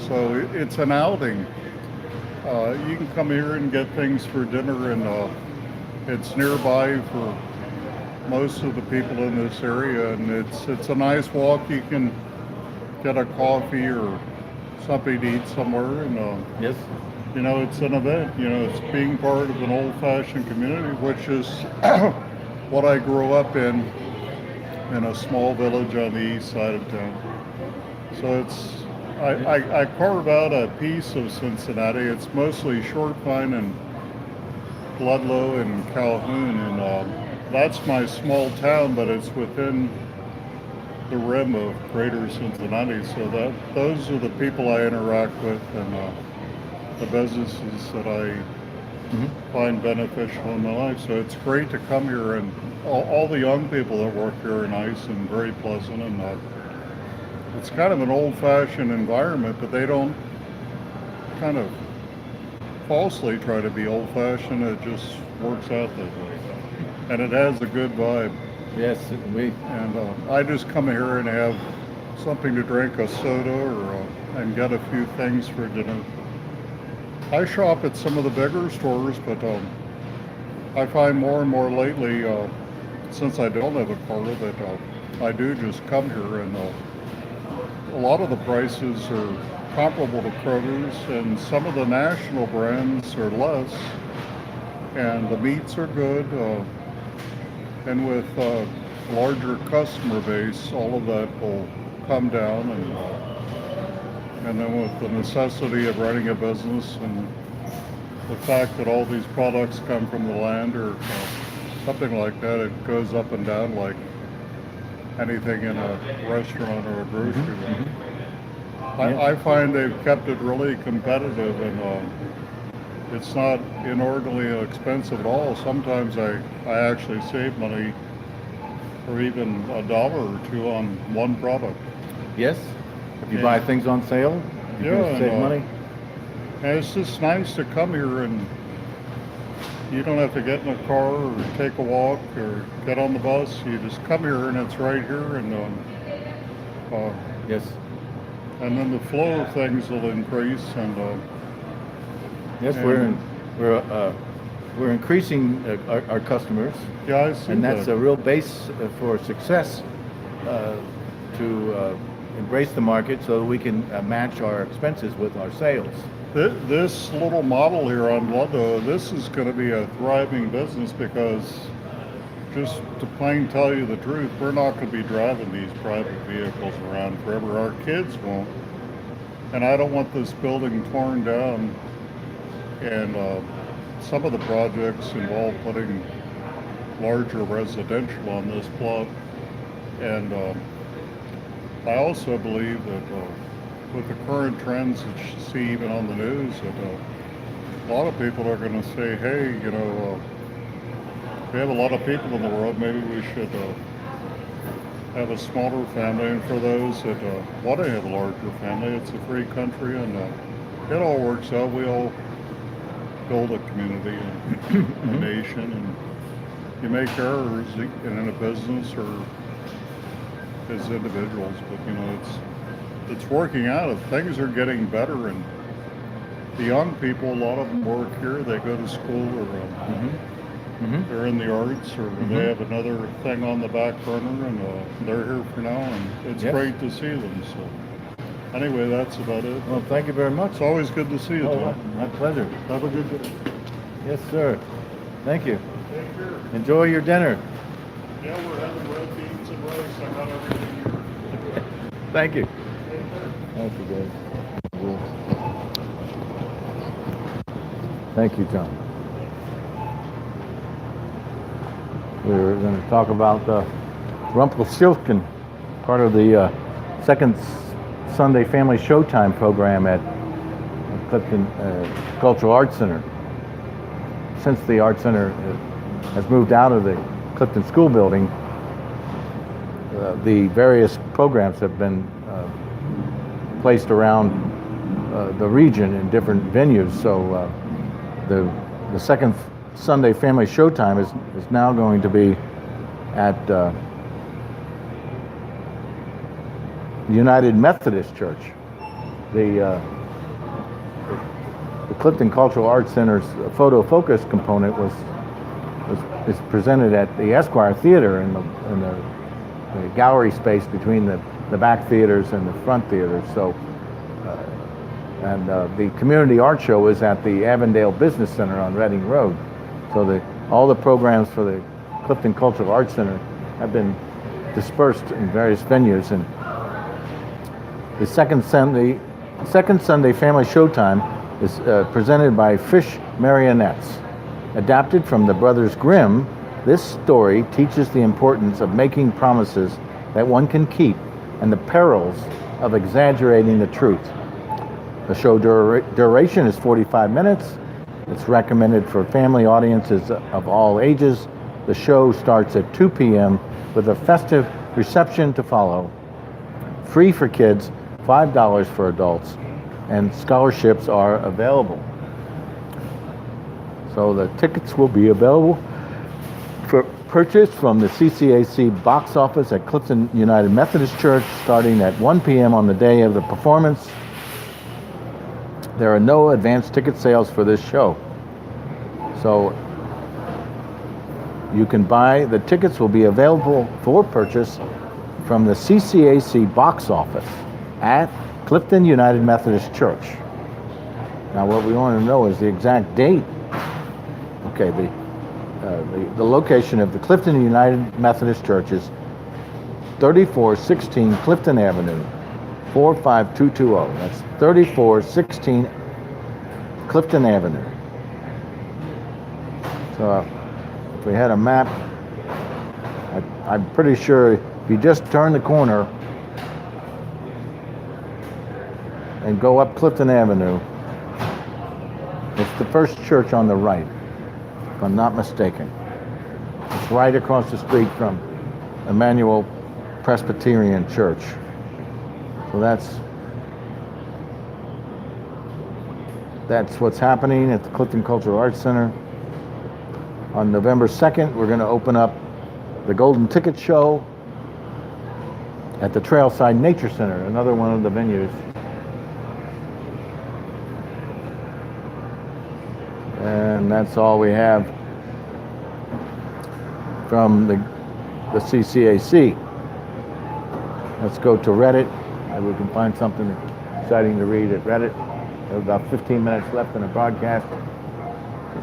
So it's an outing. You can come here and get things for dinner, and it's nearby for most of the people in this area, and it's a nice walk. You can get a coffee or something to eat somewhere, and Yes. you know, it's an event. You know, it's being part of an old-fashioned community, which is what I grew up in a small village on the east side of town. So I carve out a piece of Cincinnati. It's mostly short pine and Ludlow and Calhoun, and that's my small town, but it's within the rim of greater Cincinnati. So those are the people I interact with, and the businesses that I find beneficial in my life. So it's great to come here, and all the young people that work here are nice and very pleasant, and it's kind of an old-fashioned environment, but they don't kind of falsely try to be old-fashioned. It just works out that way, and it has a good vibe. Yes, And I just come here and have something to drink, a soda, or and get a few things for dinner. I shop at some of the bigger stores, but I find more and more lately, since I don't have a car, that I do just come here, and a lot of the prices are comparable to Kroger's, and some of the national brands are less, and the meats are good, and with larger customer base, all of that will come down, and then with the necessity of running a business and the fact that all these products come from the land or something like that, it goes up and down like anything in a restaurant or a grocery store. I find they've kept it really competitive, and it's not inordinately expensive at all. Sometimes I actually save money, or even $1 or $2 on one product. Yes? If you buy things on sale, you can save money? And it's just nice to come here, and you don't have to get in a car or take a walk or get on the bus. You just come here, and it's right here, and Yes. and then the flow of things will increase, and Yes, and- we're increasing our customers, yeah, I see and that's that. a real base for success to embrace the market so that we can match our expenses with our sales. This little model here on Ludlow, this is going to be a thriving business, because just to plain tell you the truth, we're not going to be driving these private vehicles around forever. Our kids won't. And I don't want this building torn down. And some of the projects involve putting larger residential on this plot. And I also believe that with the current trends that you see even on the news, that a lot of people are going to say, hey, you know, we have a lot of people in the world, maybe we should have a smaller family. And for those that want to have a larger family, it's a free country, and it all works out. We all build a community and a nation, and you make errors in a business or as individuals, but you know, it's working out. Things are getting better, and the young people, a lot of them work here. They go to school, or they're in the arts, or they have another thing on the back burner, and they're here for now, and it's great to see them. So anyway, that's about it. Well, thank you very much. It's always good to see you, Tom. My pleasure. Have a good day. Yes, sir. Thank you. Take care. Enjoy your dinner. Yeah, we're having red beans and rice. I got everything here. Thank you. Thank you, guys. Thank you, John. We're going to talk about Rumpleskin, part of the second Sunday Family Showtime program at Clifton Cultural Arts Center. Since the Art Center has moved out of the Clifton School Building, the various programs have been placed around the region in different venues. So the second Sunday Family Showtime is now going to be at United Methodist Church. The Clifton Cultural Arts Center's photo focus component is presented at the Esquire Theater in the gallery space between the back theaters and the front theaters. So, the community art show is at the Avondale Business Center on Reading Road. So all the programs for the Clifton Cultural Arts Center have been dispersed in various venues, and the second Sunday Family Showtime is presented by Fish Marionettes. Adapted from the Brothers Grimm, this story teaches the importance of making promises that one can keep and the perils of exaggerating the truth. The show duration is 45 minutes. It's recommended for family audiences of all ages. The show starts at 2 p.m. with a festive reception to follow. free for kids, $5 for adults, and scholarships are available. So the tickets will be available for purchase from the CCAC box office at Clifton United Methodist Church starting at 1 p.m. on the day of the performance. There are no advance ticket sales for this show. So you can buy, the tickets will be available for purchase from the CCAC box office at Clifton United Methodist Church. Now what we want to know is the exact date. Okay, the location of the Clifton United Methodist Church is 3416 Clifton Avenue, 45220. That's 3416 Clifton Avenue. So if we had a map, I'm pretty sure if you just turn the corner and go up Clifton Avenue, it's the first church on the right, if I'm not mistaken. It's right across the street from Emmanuel Presbyterian Church. So that's what's happening at the Clifton Cultural Arts Center. On November 2nd, we're going to open up the Golden Ticket Show at the Trailside Nature Center, another one of the venues. And that's all we have from the CCAC. Let's go to Reddit. Maybe we can find something exciting to read at Reddit. We have about 15 minutes left in the broadcast.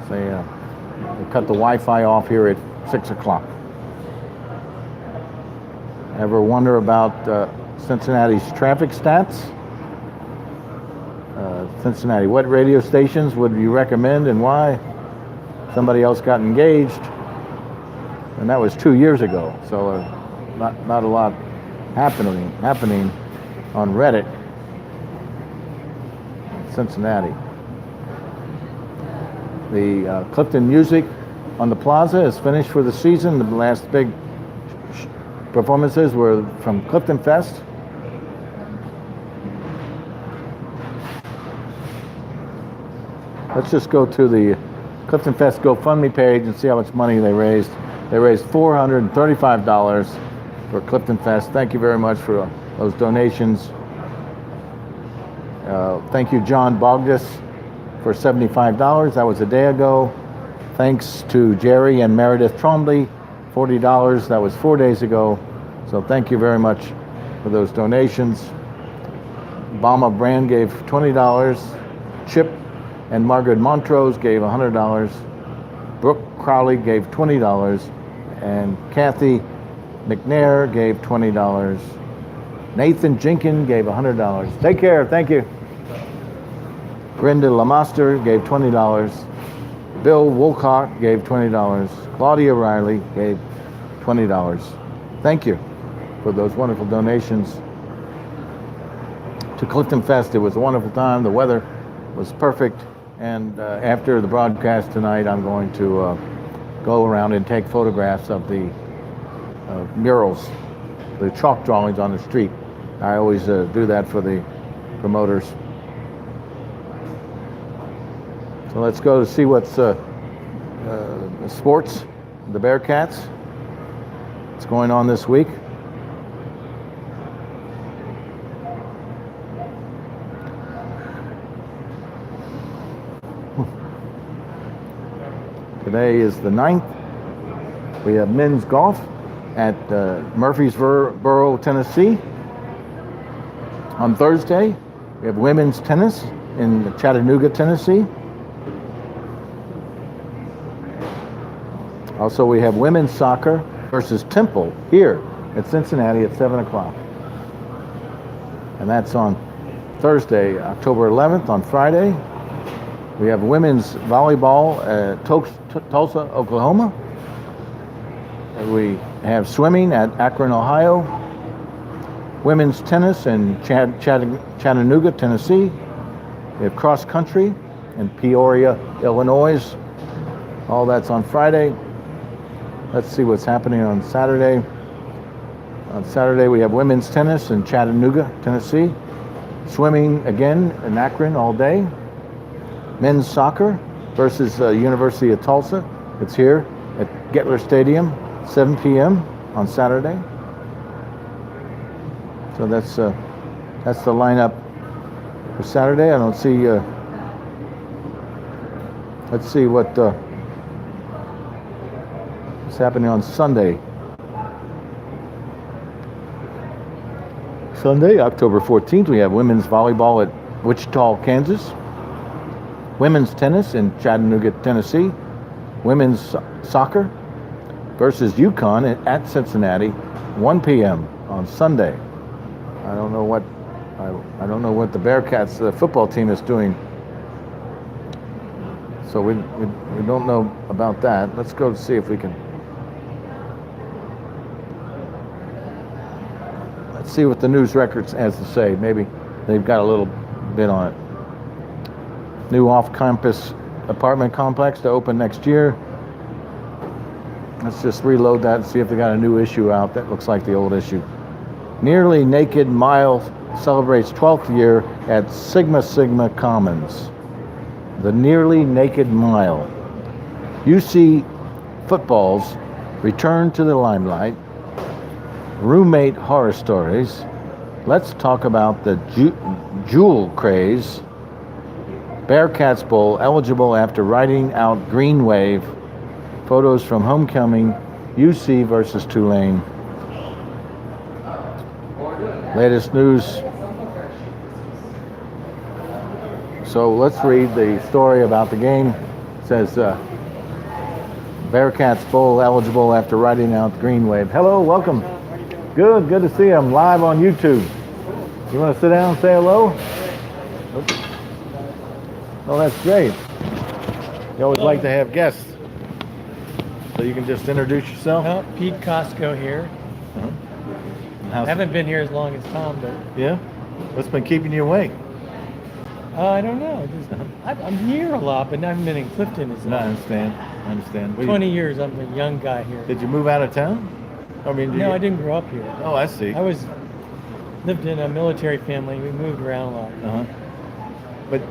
They cut the Wi-Fi off here at 6 o'clock. Ever wonder about Cincinnati's traffic stats? Cincinnati, what radio stations would you recommend and why? Somebody else got engaged, and that was 2 years ago. So not a lot happening on Reddit in Cincinnati. The Clifton Music on the Plaza is finished for the season. The last big performances were from CliftonFest. Let's just go to the CliftonFest GoFundMe page and see how much money they raised. They raised $435 for CliftonFest. Thank you very much for those donations. Thank you, John Bogdus, for $75. That was a day ago. Thanks to Jerry and Meredith Trombley, $40. That was 4 days ago. So thank you very much for those donations. Bama Brand gave $20. Chip and Margaret Montrose gave $100. Brooke Crowley gave $20. And Kathy McNair gave $20. Nathan Jenkins gave $100. Take care. Thank you. Brenda Lamaster gave $20. Bill Wolcott gave $20. Claudia Riley gave $20. Thank you for those wonderful donations to CliftonFest. It was a wonderful time. The weather was perfect. And after the broadcast tonight, I'm going to go around and take photographs of the murals, the chalk drawings on the street. I always do that for the promoters. So let's go to see what's sports, the Bearcats. What's going on this week? Today is the 9th. We have men's golf at Murfreesboro, Tennessee. On Thursday, we have women's tennis in Chattanooga, Tennessee. Also, we have women's soccer versus Temple here at Cincinnati at 7 o'clock. And that's on Thursday, October 11th. On Friday, we have women's volleyball at Tulsa, Oklahoma. And we have swimming at Akron, Ohio. Women's tennis in Chattanooga, Tennessee. We have cross country in Peoria, Illinois. All that's on Friday. Let's see what's happening on Saturday. On Saturday, we have women's tennis in Chattanooga, Tennessee. Swimming again in Akron all day. Men's soccer versus University of Tulsa. It's here at Gettler Stadium, 7 p.m. on Saturday. So that's the lineup for Saturday. I don't see. Let's see what's happening on Sunday. Sunday, October 14th, we have women's volleyball at Wichita, Kansas. Women's tennis in Chattanooga, Tennessee. Women's soccer versus UConn at Cincinnati, 1 p.m. on Sunday. I don't know what the Bearcats football team is doing. So we don't know about that. Let's go see if we can. Let's see what the news records has to say. Maybe they've got a little bit on it. New off-campus apartment complex to open next year. Let's just reload that and see if they got a new issue out that looks like the old issue. Nearly Naked Mile celebrates 12th year at Sigma Sigma Commons. The Nearly Naked Mile. UC footballs return to the limelight. Roommate horror stories. Let's talk about the jewel craze. Bearcats Bowl eligible after riding out Green Wave. Photos from homecoming. UC versus Tulane. Latest news. So let's read the story about the game. It says Bearcats Bowl eligible after riding out Green Wave. Hello, welcome. Good to see you. I'm live on YouTube. You want to sit down and say hello? Oops. Oh, that's great. You always like to have guests. So you can just introduce yourself. Pete Cosco here. I haven't been here as long as Tom, but Yeah? What's been keeping you awake? I don't know. I'm here a lot, but I haven't been in Clifton as No, I long. understand. 20 years. I'm a young guy here. Did you move out of town? I mean, No, I didn't grow up here. Oh, I see. I lived in a military family. We moved around a lot. Uh-huh. But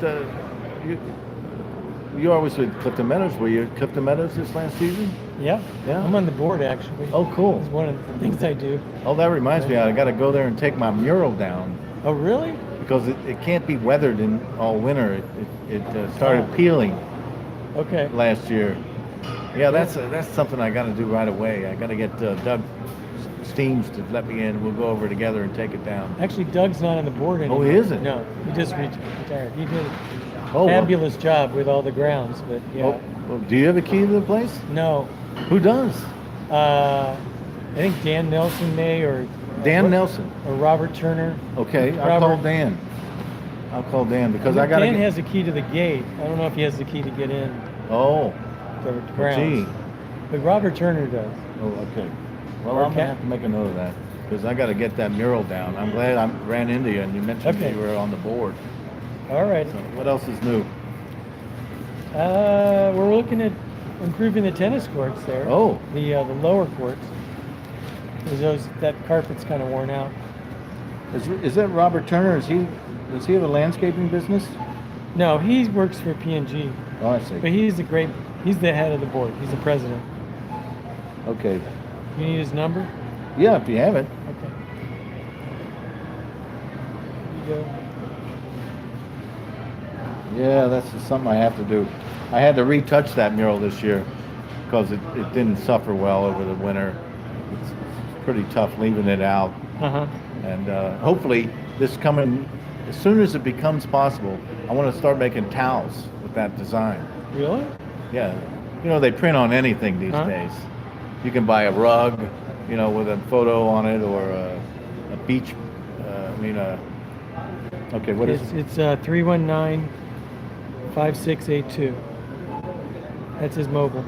you always with Clifton Meadows. Were you at Clifton Meadows this last season? Yeah. Yeah? I'm on the board actually. Oh, cool. It's one of the things I do. Oh, that reminds me. I got to go there and take my mural down Oh, really? because it can't be weathered in all winter. It started peeling Okay. last year. Yeah, that's something I got to do right away. I got to get Doug Steams to let me in. We'll go over together and take it down. Actually, Doug's not on the board anymore. he isn't? No, he just retired. He did a Oh, well. fabulous job with all the grounds, but yeah. Oh, well, do you have a key to the place? No. Who does? I think Dan Nelson may, or Dan Nelson. or Robert Turner. Okay, I'll call Dan. I'll call Dan because I got to Dan has a key to the gate. I don't know if he has the key to get in Oh, the grounds. gee. But Robert Turner does. Oh, okay. Well, Or I'm going to have to make a note of that because I got to get that mural down. I'm glad I ran into you and you mentioned Okay. you were on the board. All right. So what else is new? We're looking at improving the tennis courts there. Oh. The lower courts. Because that carpet's kind of worn out. Is that Robert Turner? Does he have a landscaping business? No, he works for P&G. Oh, I see. But he's the head of the board. He's the president. Okay. You need his number? Yeah, if you have it. Okay. Here you go. Yeah, that's just something I have to do. I had to retouch that mural this year because it didn't suffer well over the winter. It's pretty tough leaving it out. Uh-huh. And hopefully this coming, as soon as it becomes possible, I want to start making towels with that design. Really? Yeah. You know, they print on anything these days. You can buy a rug, you know, with a photo on it or a beach, okay, what is it? It's 319-5682. That's his mobile.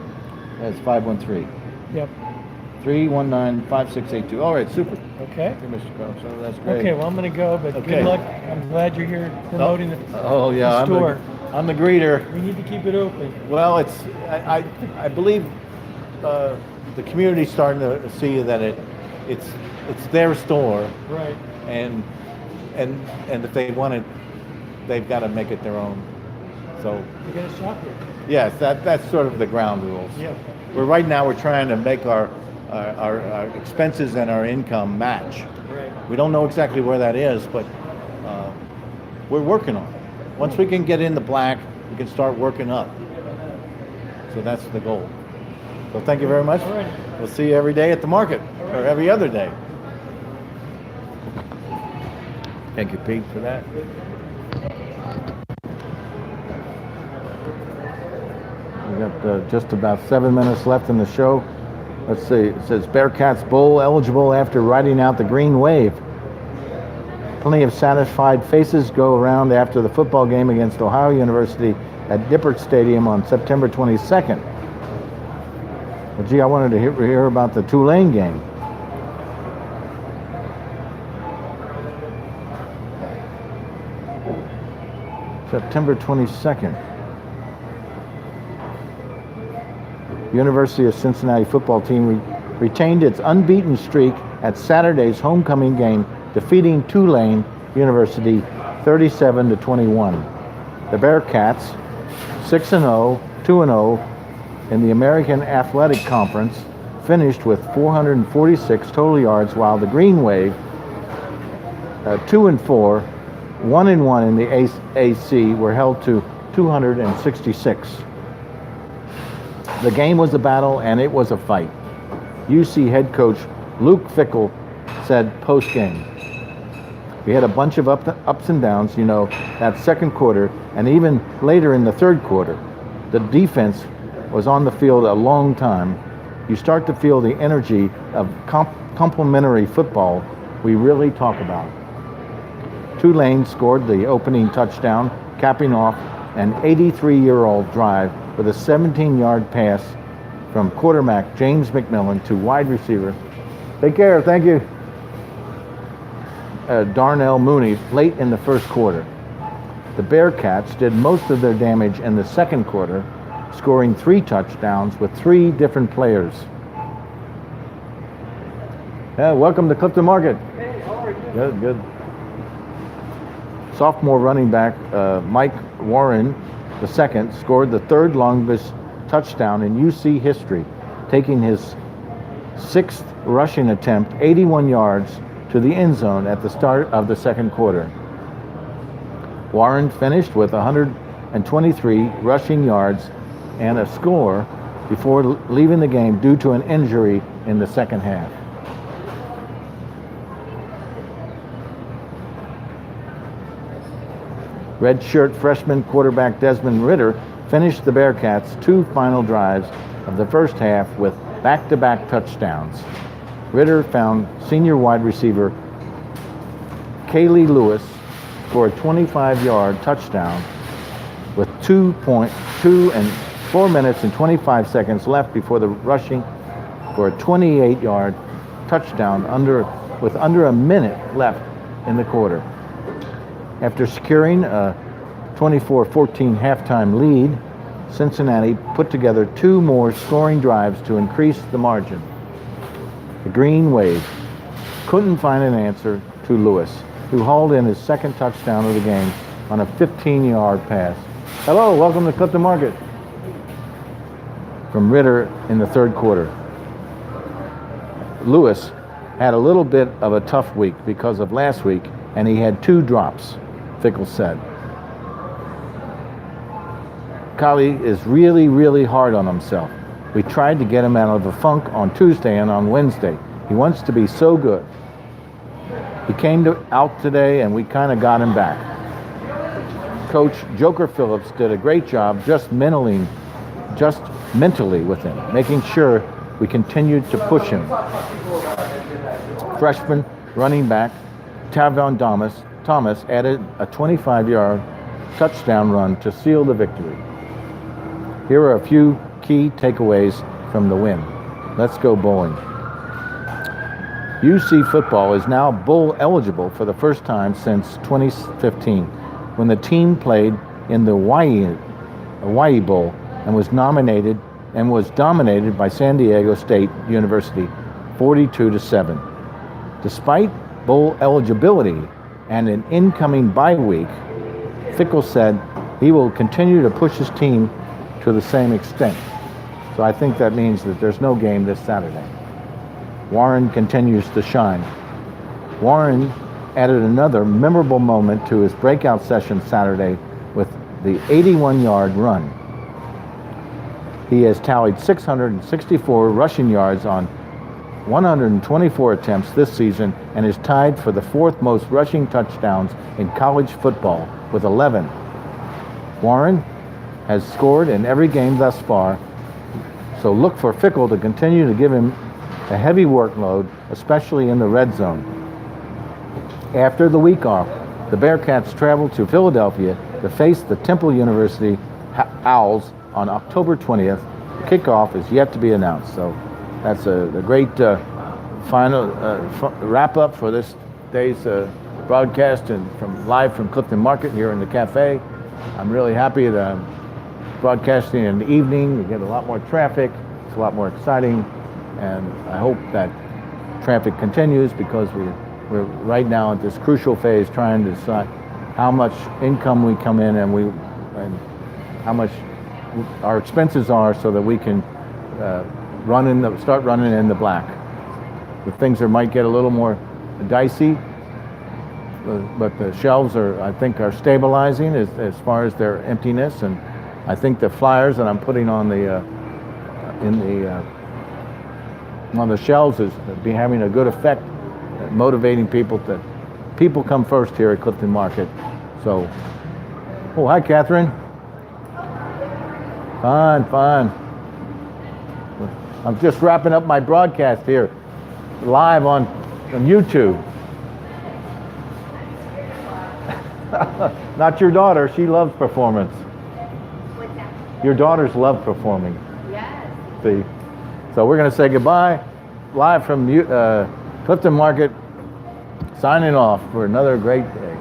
That's 513. Yep. 319-5682. All right, super. Okay. Okay, Mr. Crow, so that's great. Okay, well, I'm going to go, but Okay. good luck. I'm glad you're here promoting the store. I'm the greeter. We need to keep it open. Well, I believe the community's starting to see that it's their store, Right. and if they want it, they've got to make it their own. So You're gonna shop here. yes, that's sort of the ground rules. Yeah. Right now we're trying to make our expenses and our income match. Right. We don't know exactly where that is, but we're working on it. Once we can get in the black, we can start working up. So that's the goal. So thank you very much. All right. We'll see you every day at the market, or every other day. Thank you, Pete, for that. We got just about 7 minutes left in the show. Let's see. It says Bearcats Bowl eligible after riding out the green wave. Plenty of satisfied faces go around after the football game against Ohio University at Dippert Stadium on September 22nd. Well, gee, I wanted to hear about the Tulane game. September 22nd. University of Cincinnati football team retained its unbeaten streak at Saturday's homecoming game, defeating Tulane University 37-21. The Bearcats, 6-0, 2-0 in the American Athletic Conference, finished with 446 total yards, while the Green Wave, 2-4, 1-1 in the AC, were held to 266. The game was a battle, and it was a fight. UC head coach Luke Fickell said post-game, "We had a bunch of ups and downs, that second quarter, and even later in the third quarter. The defense was on the field a long time. You start to feel the energy of complementary football we really talk about." Tulane scored the opening touchdown, capping off an 83-year-old drive with a 17-yard pass from quarterback James McMillan to wide receiver. Take care, thank you. Darnell Mooney late in the first quarter. The Bearcats did most of their damage in the second quarter, scoring 3 touchdowns with 3 different players. Welcome to Clifton Market. Hey, how are you? Good. Sophomore running back Mike Warren II scored the 3rd longest touchdown in UC history, taking his 6th rushing attempt 81 yards to the end zone at the start of the second quarter. Warren finished with 123 rushing yards and a score before leaving the game due to an injury in the second half. Redshirt freshman quarterback Desmond Ritter finished the Bearcats' 2 final drives of the first half with back-to-back touchdowns. Ritter found senior wide receiver Kaylee Lewis for a 25-yard touchdown with 4 minutes and 25 seconds left before the rushing for a 28-yard touchdown with under a minute left in the quarter. After securing a 24-14 halftime lead, Cincinnati put together 2 more scoring drives to increase the margin. The Green Wave couldn't find an answer to Lewis, who hauled in his 2nd touchdown of the game on a 15-yard pass. Hello, welcome to Clifton Market. From Ritter in the 3rd quarter. Lewis had a little bit of a tough week because of last week, and he had 2 drops, Fickell said. Kali is really, really hard on himself. We tried to get him out of a funk on Tuesday and on Wednesday. He wants to be so good. He came out today and we kind of got him back. Coach Joker Phillips did a great job just mentally with him, making sure we continued to push him. Freshman running back Tavon Thomas added a 25-yard touchdown run to seal the victory. Here are a few key takeaways from the win. Let's go bowling. UC football is now bowl eligible for the first time since 2015, when the team played in the Hawaii Bowl and was dominated by San Diego State University 42-7. Despite bowl eligibility and an incoming bye week, Fickle said he will continue to push his team to the same extent. So I think that means that there's no game this Saturday. Warren continues to shine. Warren added another memorable moment to his breakout session Saturday with the 81-yard run. He has tallied 664 rushing yards on 124 attempts this season and is tied for the fourth most rushing touchdowns in college football with 11. Warren has scored in every game thus far, so look for Fickle to continue to give him a heavy workload, especially in the red zone. After the week off, the Bearcats travel to Philadelphia to face the Temple University Owls on October 20th. The kickoff is yet to be announced, so that's a great final wrap-up for this day's broadcast and live from Clifton Market here in the cafe. I'm really happy that I'm broadcasting in the evening. We get a lot more traffic. It's a lot more exciting, and I hope that traffic continues because we're right now at this crucial phase trying to decide how much income we come in and how much our expenses are so that we can start running in the black. The things might get a little more dicey, but the shelves I think are stabilizing as far as their emptiness, and I think the flyers that I'm putting on the shelves is be having a good effect, motivating people people come first here at Clifton Market. So, oh, hi, Catherine. Fine. I'm just wrapping up my broadcast here, live on YouTube. Not your daughter, she loves performance. What's that? Your daughters love performing. Yes. See? So we're going to say goodbye, live from Clifton Market, signing off for another great day.